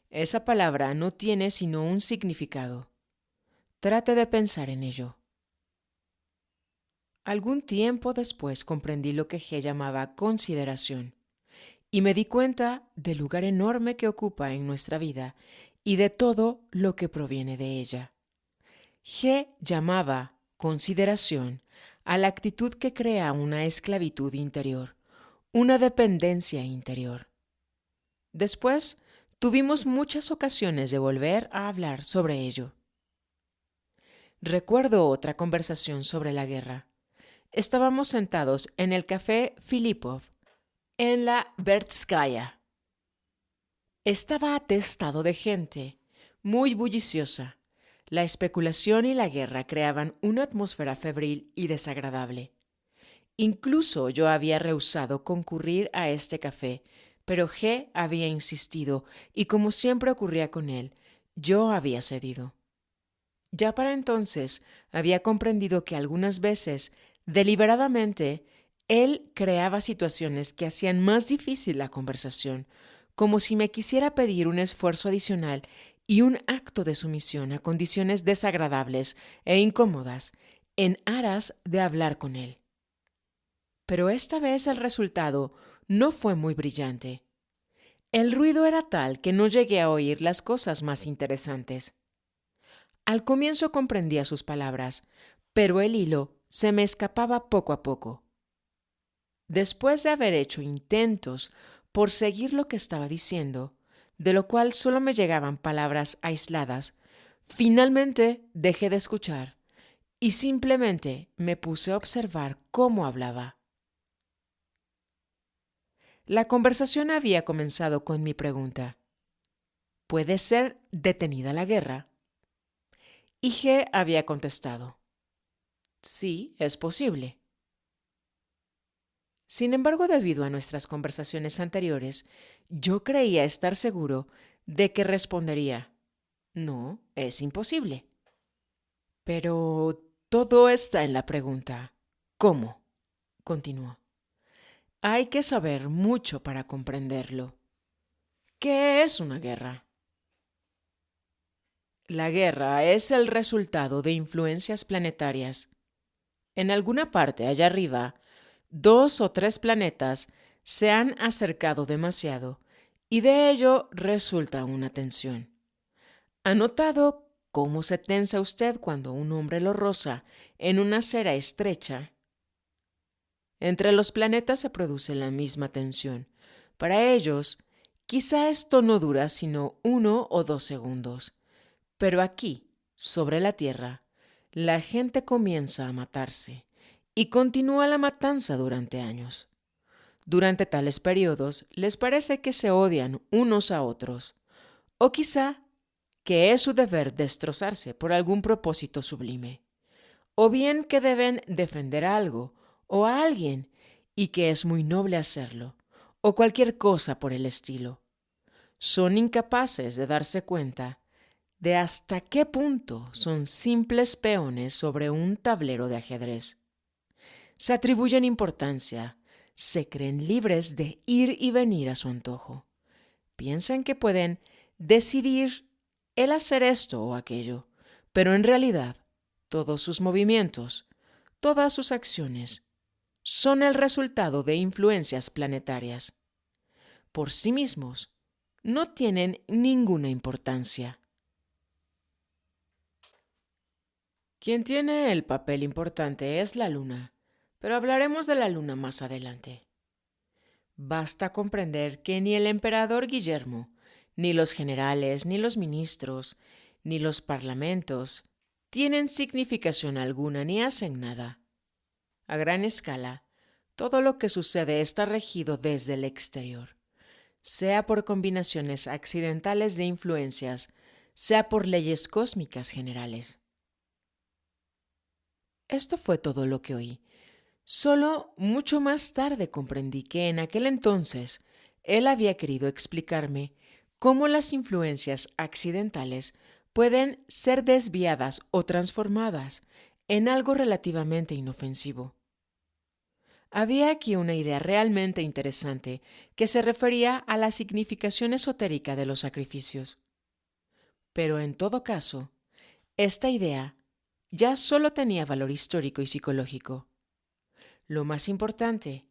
S1: Esa palabra no tiene sino un significado. Trate de pensar en ello. Algún tiempo después comprendí lo que G llamaba consideración y me di cuenta del lugar enorme que ocupa en nuestra vida y de todo lo que proviene de ella. G llamaba consideración a la actitud que crea una esclavitud interior, una dependencia interior. Después tuvimos muchas ocasiones de volver a hablar sobre ello. Recuerdo otra conversación sobre la guerra. Estábamos sentados en el café Filipov, en la Vertskaya. Estaba atestado de gente, muy bulliciosa. La especulación y la guerra creaban una atmósfera febril y desagradable. Incluso yo había rehusado concurrir a este café, pero G había insistido y, como siempre ocurría con él, yo había cedido. Ya para entonces había comprendido que algunas veces, deliberadamente, él creaba situaciones que hacían más difícil la conversación, como si me quisiera pedir un esfuerzo adicional y un acto de sumisión a condiciones desagradables e incómodas, en aras de hablar con él. Pero esta vez el resultado no fue muy brillante. El ruido era tal que no llegué a oír las cosas más interesantes. Al comienzo comprendía sus palabras, pero el hilo se me escapaba poco a poco. Después de haber hecho intentos por seguir lo que estaba diciendo, de lo cual solo me llegaban palabras aisladas, finalmente dejé de escuchar y simplemente me puse a observar cómo hablaba. La conversación había comenzado con mi pregunta: ¿puede ser detenida la guerra? Y G había contestado: sí, es posible. Sin embargo, debido a nuestras conversaciones anteriores, yo creía estar seguro de que respondería: no, es imposible. Pero todo está en la pregunta: ¿cómo? Continuó. Hay que saber mucho para comprenderlo. ¿Qué es una guerra? La guerra es el resultado de influencias planetarias. En alguna parte allá arriba, 2 o 3 planetas se han acercado demasiado y de ello resulta una tensión. ¿Ha notado cómo se tensa usted cuando un hombre lo roza en una acera estrecha? Entre los planetas se produce la misma tensión. Para ellos, quizá esto no dura sino 1 o 2 segundos. Pero aquí, sobre la Tierra, la gente comienza a matarse y continúa la matanza durante años. Durante tales periodos les parece que se odian unos a otros, o quizá que es su deber destrozarse por algún propósito sublime, o bien que deben defender algo o a alguien y que es muy noble hacerlo, o cualquier cosa por el estilo. Son incapaces de darse cuenta de hasta qué punto son simples peones sobre un tablero de ajedrez. Se atribuyen importancia, se creen libres de ir y venir a su antojo. Piensan que pueden decidir el hacer esto o aquello, pero en realidad todos sus movimientos, todas sus acciones, son el resultado de influencias planetarias. Por sí mismos, no tienen ninguna importancia. Quien tiene el papel importante es la luna, pero hablaremos de la luna más adelante. Basta comprender que ni el emperador Guillermo, ni los generales, ni los ministros, ni los parlamentos tienen significación alguna ni hacen nada. A gran escala, todo lo que sucede está regido desde el exterior, sea por combinaciones accidentales de influencias, sea por leyes cósmicas generales. Esto fue todo lo que oí. Solo mucho más tarde comprendí que en aquel entonces él había querido explicarme cómo las influencias accidentales pueden ser desviadas o transformadas en algo relativamente inofensivo. Había aquí una idea realmente interesante que se refería a la significación esotérica de los sacrificios. Pero en todo caso, esta idea ya solo tenía valor histórico y psicológico. Lo más importante,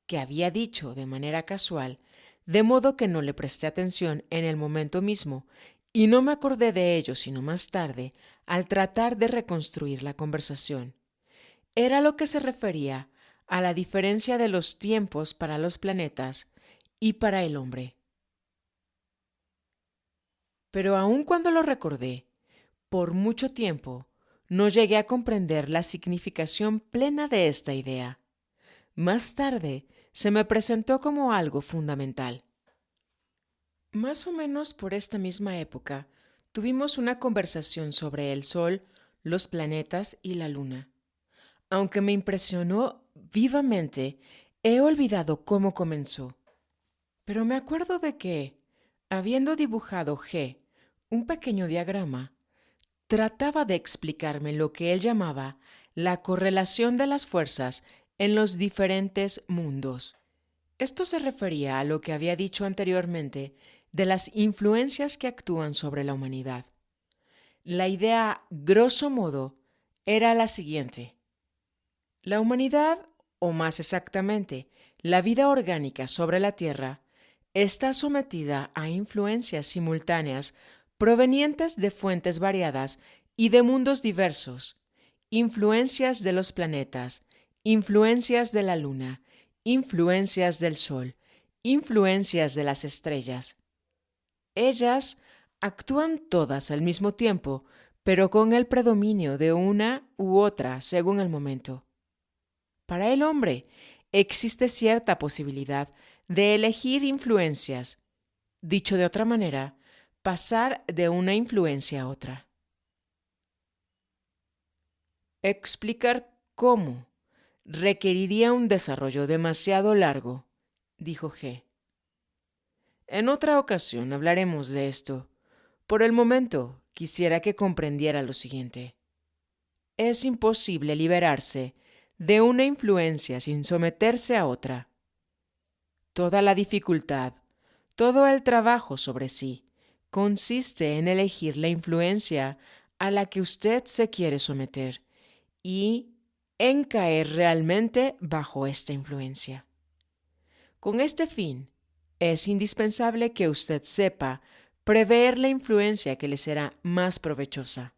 S1: que había dicho de manera casual, de modo que no le presté atención en el momento mismo y no me acordé de ello sino más tarde al tratar de reconstruir la conversación, era lo que se refería a la diferencia de los tiempos para los planetas y para el hombre. Pero aun cuando lo recordé, por mucho tiempo no llegué a comprender la significación plena de esta idea. Más tarde se me presentó como algo fundamental. Más o menos por esta misma época, tuvimos una conversación sobre el Sol, los planetas y la Luna. Aunque me impresionó vivamente, he olvidado cómo comenzó. Pero me acuerdo de que, habiendo dibujado G, un pequeño diagrama, trataba de explicarme lo que él llamaba la correlación de las fuerzas en los diferentes mundos. Esto se refería a lo que había dicho anteriormente de las influencias que actúan sobre la humanidad. La idea, grosso modo, era la siguiente. La humanidad, o más exactamente, la vida orgánica sobre la Tierra, está sometida a influencias simultáneas provenientes de fuentes variadas y de mundos diversos, influencias de los planetas, influencias de la luna, influencias del sol, influencias de las estrellas. Ellas actúan todas al mismo tiempo, pero con el predominio de una u otra según el momento. Para el hombre existe cierta posibilidad de elegir influencias, dicho de otra manera, pasar de una influencia a otra. Explicar cómo requeriría un desarrollo demasiado largo, dijo G. En otra ocasión hablaremos de esto. Por el momento, quisiera que comprendiera lo siguiente. Es imposible liberarse de una influencia sin someterse a otra. Toda la dificultad, todo el trabajo sobre sí, consiste en elegir la influencia a la que usted se quiere someter y en caer realmente bajo esta influencia. Con este fin, es indispensable que usted sepa prever la influencia que le será más provechosa.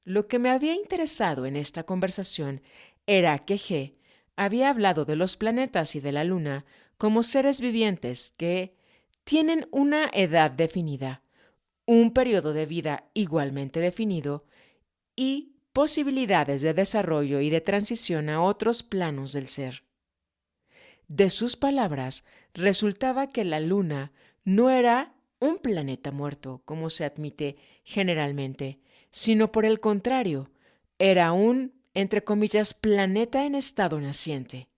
S1: Lo que me había interesado en esta conversación era que G había hablado de los planetas y de la luna como seres vivientes que tienen una edad definida, un periodo de vida igualmente definido y posibilidades de desarrollo y de transición a otros planos del ser. De sus palabras, resultaba que la luna no era un planeta muerto, como se admite generalmente, sino por el contrario, era un, entre comillas, planeta en estado naciente.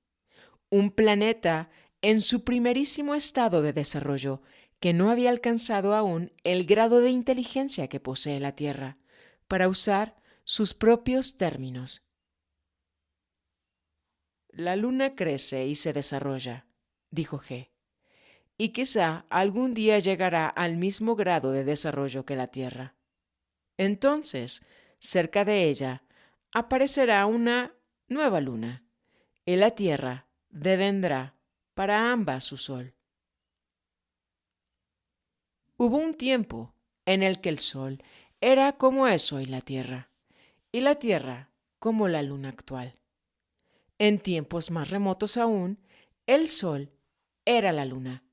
S1: Un planeta en su primerísimo estado de desarrollo, que no había alcanzado aún el grado de inteligencia que posee la Tierra, para usar sus propios términos. La luna crece y se desarrolla, dijo G, y quizá algún día llegará al mismo grado de desarrollo que la Tierra. Entonces, cerca de ella, aparecerá una nueva luna, y la Tierra devendrá para ambas su sol. Hubo un tiempo en el que el Sol era como es hoy la Tierra, y la Tierra como la luna actual. En tiempos más remotos aún, el Sol era la luna.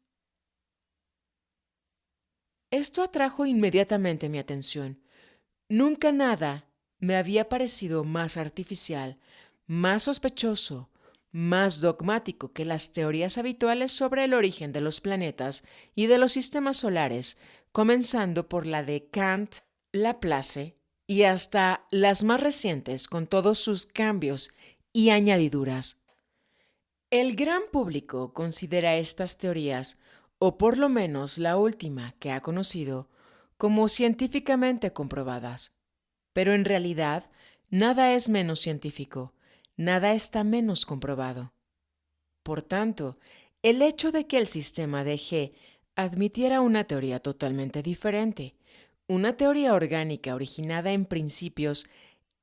S1: Esto atrajo inmediatamente mi atención. Nunca nada me había parecido más artificial, más sospechoso, más dogmático que las teorías habituales sobre el origen de los planetas y de los sistemas solares, comenzando por la de Kant, Laplace y hasta las más recientes con todos sus cambios y añadiduras. El gran público considera estas teorías, o por lo menos la última que ha conocido, como científicamente comprobadas. Pero en realidad, nada es menos científico, nada está menos comprobado. Por tanto, el hecho de que el sistema de G admitiera una teoría totalmente diferente, una teoría orgánica originada en principios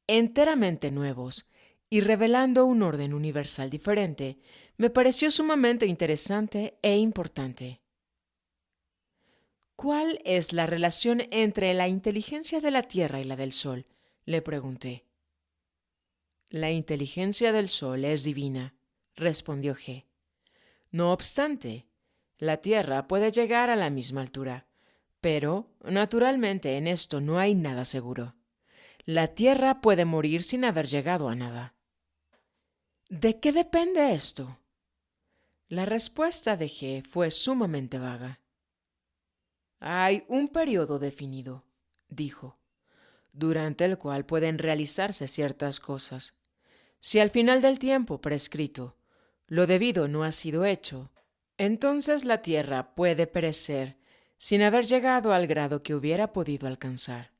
S1: enteramente nuevos y revelando un orden universal diferente, me pareció sumamente interesante e importante. ¿Cuál es la relación entre la inteligencia de la Tierra y la del Sol?, le pregunté. La inteligencia del Sol es divina, respondió G. No obstante, la Tierra puede llegar a la misma altura, pero, naturalmente, en esto no hay nada seguro. La Tierra puede morir sin haber llegado a nada. ¿De qué depende esto? La respuesta de G fue sumamente vaga. Hay un periodo definido, dijo, durante el cual pueden realizarse ciertas cosas. Si al final del tiempo prescrito lo debido no ha sido hecho, entonces la Tierra puede perecer sin haber llegado al grado que hubiera podido alcanzar.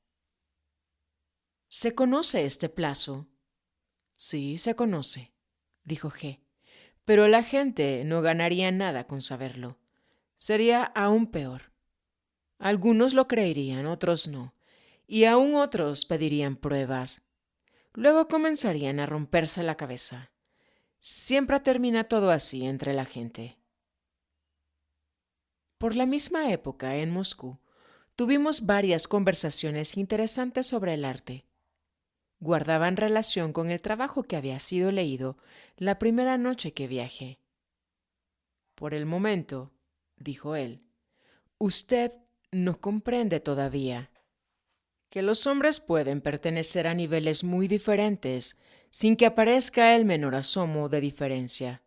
S1: ¿Se conoce este plazo? Sí, se conoce, dijo G, pero la gente no ganaría nada con saberlo. Sería aún peor. Algunos lo creerían, otros no, y aún otros pedirían pruebas. Luego comenzarían a romperse la cabeza. Siempre termina todo así entre la gente. Por la misma época, en Moscú, tuvimos varias conversaciones interesantes sobre el arte. Guardaban relación con el trabajo que había sido leído la primera noche que viajé. Por el momento, dijo él, usted no comprende todavía que los hombres pueden pertenecer a niveles muy diferentes sin que aparezca el menor asomo de diferencia.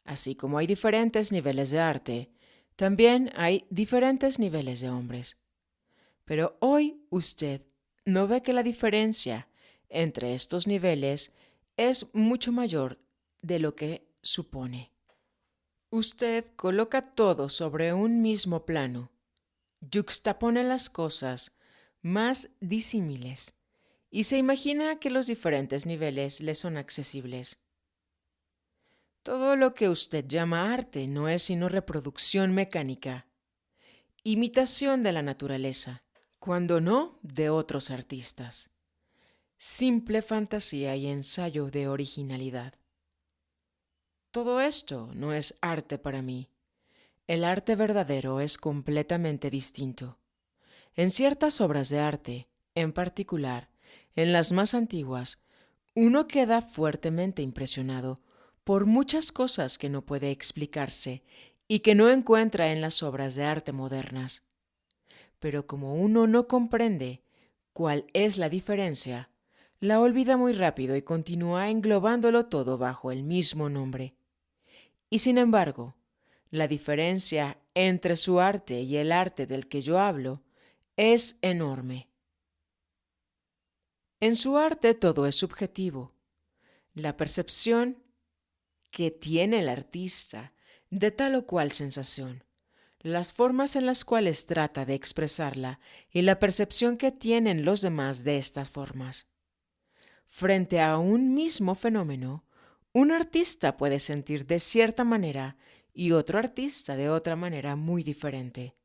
S1: Así como hay diferentes niveles de arte, también hay diferentes niveles de hombres. Pero hoy usted no ve que la diferencia entre estos niveles es mucho mayor de lo que supone. Usted coloca todo sobre un mismo plano, yuxtapone las cosas más disímiles y se imagina que los diferentes niveles le son accesibles. Todo lo que usted llama arte no es sino reproducción mecánica, imitación de la naturaleza, cuando no de otros artistas, simple fantasía y ensayo de originalidad. Todo esto no es arte para mí. El arte verdadero es completamente distinto. En ciertas obras de arte, en particular, en las más antiguas, uno queda fuertemente impresionado por muchas cosas que no puede explicarse y que no encuentra en las obras de arte modernas. Pero como uno no comprende cuál es la diferencia, la olvida muy rápido y continúa englobándolo todo bajo el mismo nombre. Y sin embargo, la diferencia entre su arte y el arte del que yo hablo es enorme. En su arte todo es subjetivo. La percepción que tiene el artista de tal o cual sensación, las formas en las cuales trata de expresarla y la percepción que tienen los demás de estas formas. Frente a un mismo fenómeno, un artista puede sentir de cierta manera y otro artista de otra manera muy diferente.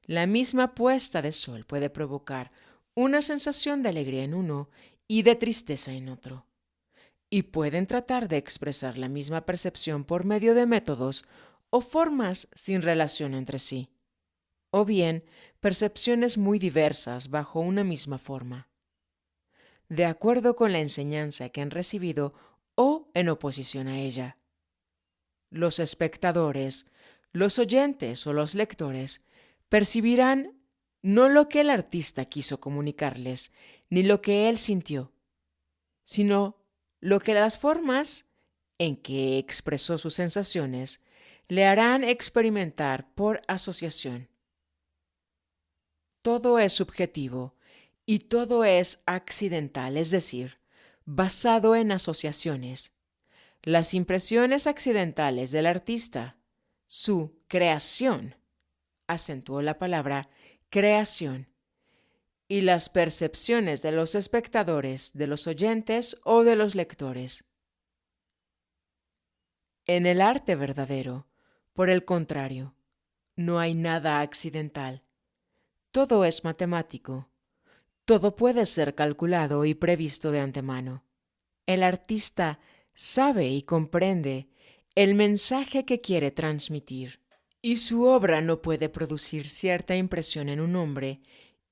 S1: La misma puesta de sol puede provocar una sensación de alegría en uno y de tristeza en otro. Y pueden tratar de expresar la misma percepción por medio de métodos o formas sin relación entre sí, o bien percepciones muy diversas bajo una misma forma, de acuerdo con la enseñanza que han recibido o en oposición a ella. Los espectadores, los oyentes o los lectores percibirán no lo que el artista quiso comunicarles, ni lo que él sintió, sino lo que las formas en que expresó sus sensaciones le harán experimentar por asociación. Todo es subjetivo y todo es accidental, es decir, basado en asociaciones. Las impresiones accidentales del artista, su creación, acentuó la palabra creación, y las percepciones de los espectadores, de los oyentes o de los lectores. En el arte verdadero, por el contrario, no hay nada accidental. Todo es matemático. Todo puede ser calculado y previsto de antemano. El artista sabe y comprende el mensaje que quiere transmitir, y su obra no puede producir cierta impresión en un hombre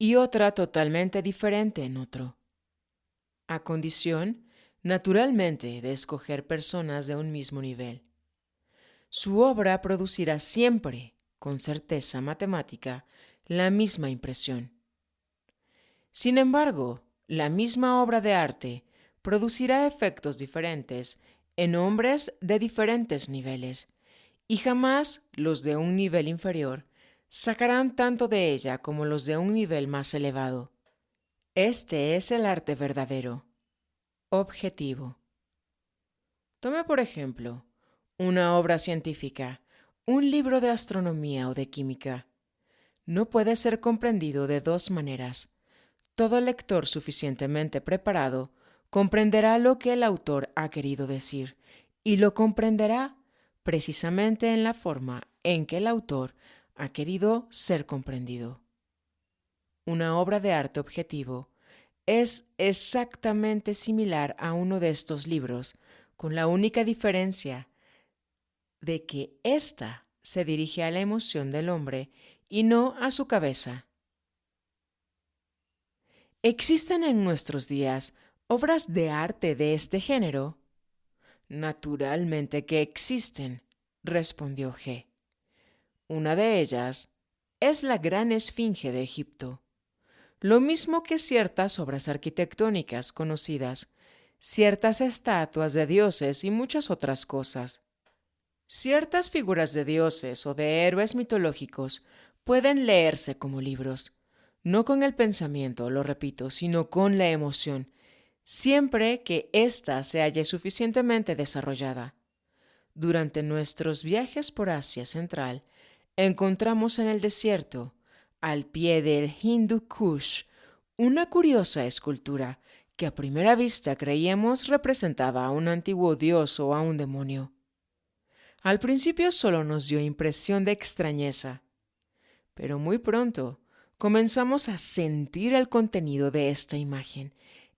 S1: y otra totalmente diferente en otro, a condición, naturalmente, de escoger personas de un mismo nivel. Su obra producirá siempre, con certeza matemática, la misma impresión. Sin embargo, la misma obra de arte producirá efectos diferentes en hombres de diferentes niveles, y jamás los de un nivel inferior sacarán tanto de ella como los de un nivel más elevado. Este es el arte verdadero, objetivo. Tome por ejemplo una obra científica, un libro de astronomía o de química. No puede ser comprendido de dos maneras. Todo lector suficientemente preparado comprenderá lo que el autor ha querido decir, y lo comprenderá precisamente en la forma en que el autor ha querido ser comprendido. Una obra de arte objetivo es exactamente similar a uno de estos libros, con la única diferencia de que ésta se dirige a la emoción del hombre y no a su cabeza. ¿Existen en nuestros días obras de arte de este género? Naturalmente que existen, respondió G. Una de ellas es la Gran Esfinge de Egipto, lo mismo que ciertas obras arquitectónicas conocidas, ciertas estatuas de dioses y muchas otras cosas. Ciertas figuras de dioses o de héroes mitológicos pueden leerse como libros, no con el pensamiento, lo repito, sino con la emoción, siempre que ésta se halle suficientemente desarrollada. Durante nuestros viajes por Asia Central, encontramos en el desierto, al pie del Hindu Kush, una curiosa escultura que a primera vista creíamos representaba a un antiguo dios o a un demonio. Al principio solo nos dio impresión de extrañeza, pero muy pronto comenzamos a sentir el contenido de esta imagen.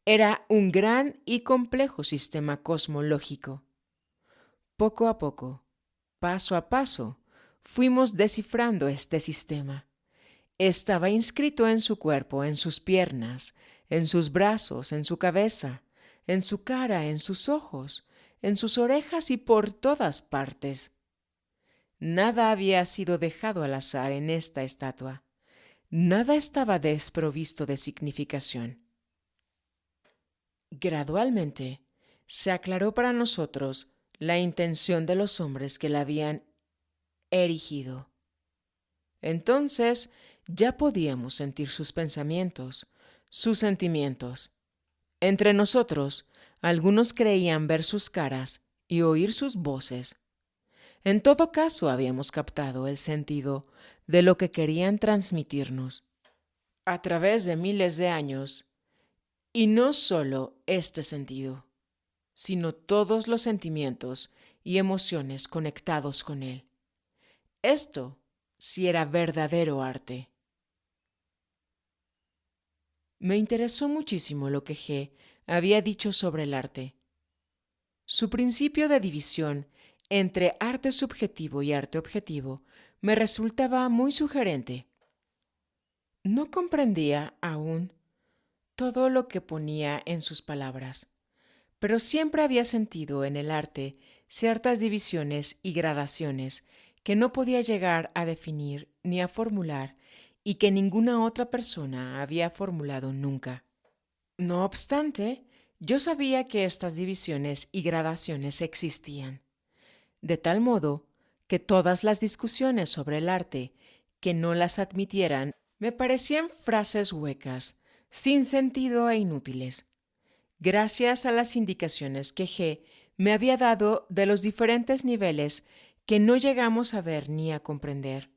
S1: Era un gran y complejo sistema cosmológico. Poco a poco, paso a paso, fuimos descifrando este sistema. Estaba inscrito en su cuerpo, en sus piernas, en sus brazos, en su cabeza, en su cara, en sus ojos, en sus orejas y por todas partes. Nada había sido dejado al azar en esta estatua. Nada estaba desprovisto de significación. Gradualmente, se aclaró para nosotros la intención de los hombres que la habían erigido. Entonces ya podíamos sentir sus pensamientos, sus sentimientos. Entre nosotros, algunos creían ver sus caras y oír sus voces. En todo caso, habíamos captado el sentido de lo que querían transmitirnos a través de miles de años, y no solo este sentido, sino todos los sentimientos y emociones conectados con él. Esto sí era verdadero arte. Me interesó muchísimo lo que G había dicho sobre el arte. Su principio de división entre arte subjetivo y arte objetivo me resultaba muy sugerente. No comprendía aún todo lo que ponía en sus palabras, pero siempre había sentido en el arte ciertas divisiones y gradaciones que no podía llegar a definir ni a formular y que ninguna otra persona había formulado nunca. No obstante, yo sabía que estas divisiones y gradaciones existían, de tal modo que todas las discusiones sobre el arte que no las admitieran me parecían frases huecas, sin sentido e inútiles. Gracias a las indicaciones que G me había dado de los diferentes niveles que no llegamos a ver ni a comprender,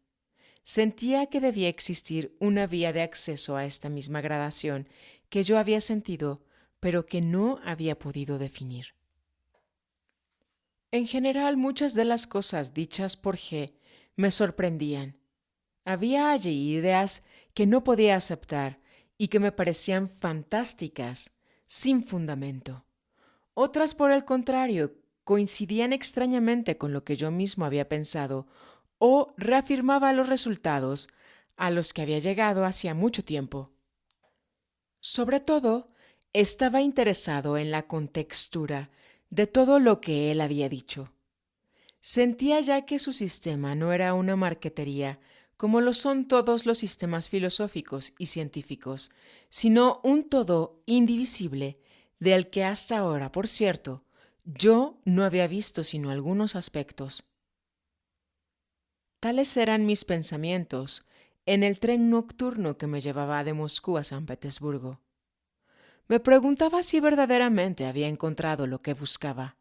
S1: sentía que debía existir una vía de acceso a esta misma gradación que yo había sentido, pero que no había podido definir. En general, muchas de las cosas dichas por G me sorprendían. Había allí ideas que no podía aceptar y que me parecían fantásticas, sin fundamento. Otras, por el contrario, coincidían extrañamente con lo que yo mismo había pensado o reafirmaba los resultados a los que había llegado hacía mucho tiempo. Sobre todo, estaba interesado en la contextura de todo lo que él había dicho. Sentía ya que su sistema no era una marquetería como lo son todos los sistemas filosóficos y científicos, sino un todo indivisible del que hasta ahora, por cierto, yo no había visto sino algunos aspectos. Tales eran mis pensamientos en el tren nocturno que me llevaba de Moscú a San Petersburgo. Me preguntaba si verdaderamente había encontrado lo que buscaba.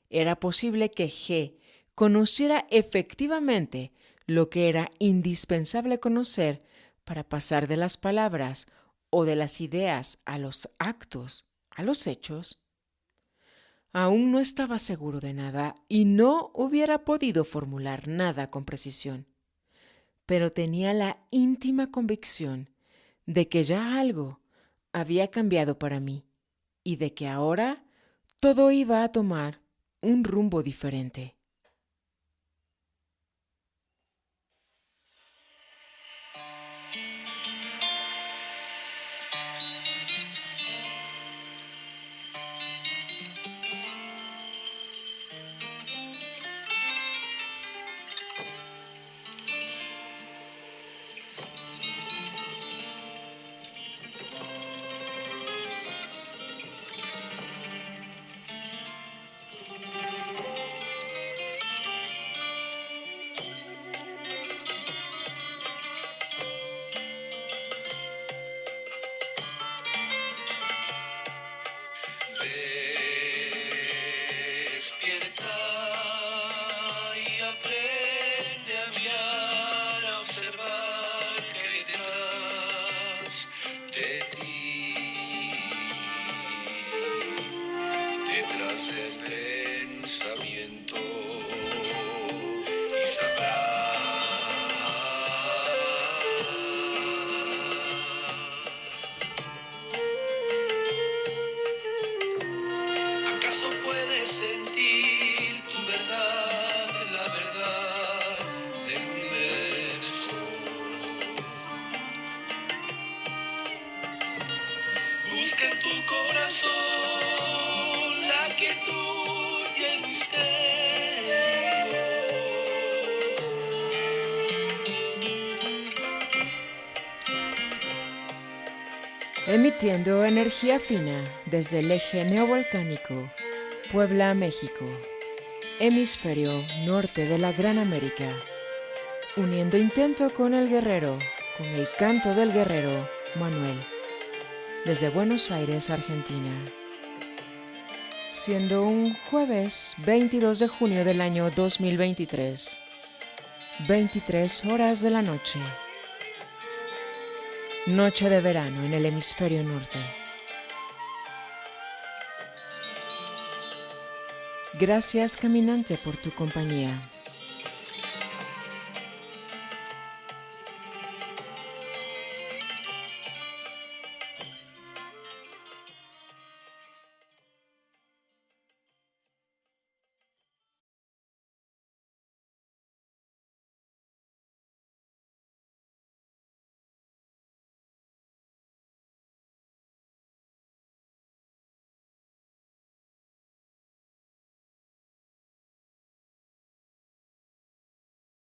S1: Era posible que G conociera efectivamente lo que era indispensable conocer para pasar de las palabras o de las ideas a los actos, a los hechos. Aún no estaba seguro de nada y no hubiera podido formular nada con precisión, pero tenía la íntima convicción de que ya algo había cambiado para mí y de que ahora todo iba a tomar un rumbo diferente.
S2: busca en tu corazón la quietud y el misterio.
S1: Emitiendo energía fina desde el eje neovolcánico, Puebla, México, hemisferio norte de la Gran América, uniendo intento con el guerrero, con el canto del guerrero Manuel, desde Buenos Aires, Argentina. Siendo un jueves 22 de junio del año 2023, 23 horas de la noche. Noche de verano en el hemisferio norte. Gracias, caminante, por tu compañía.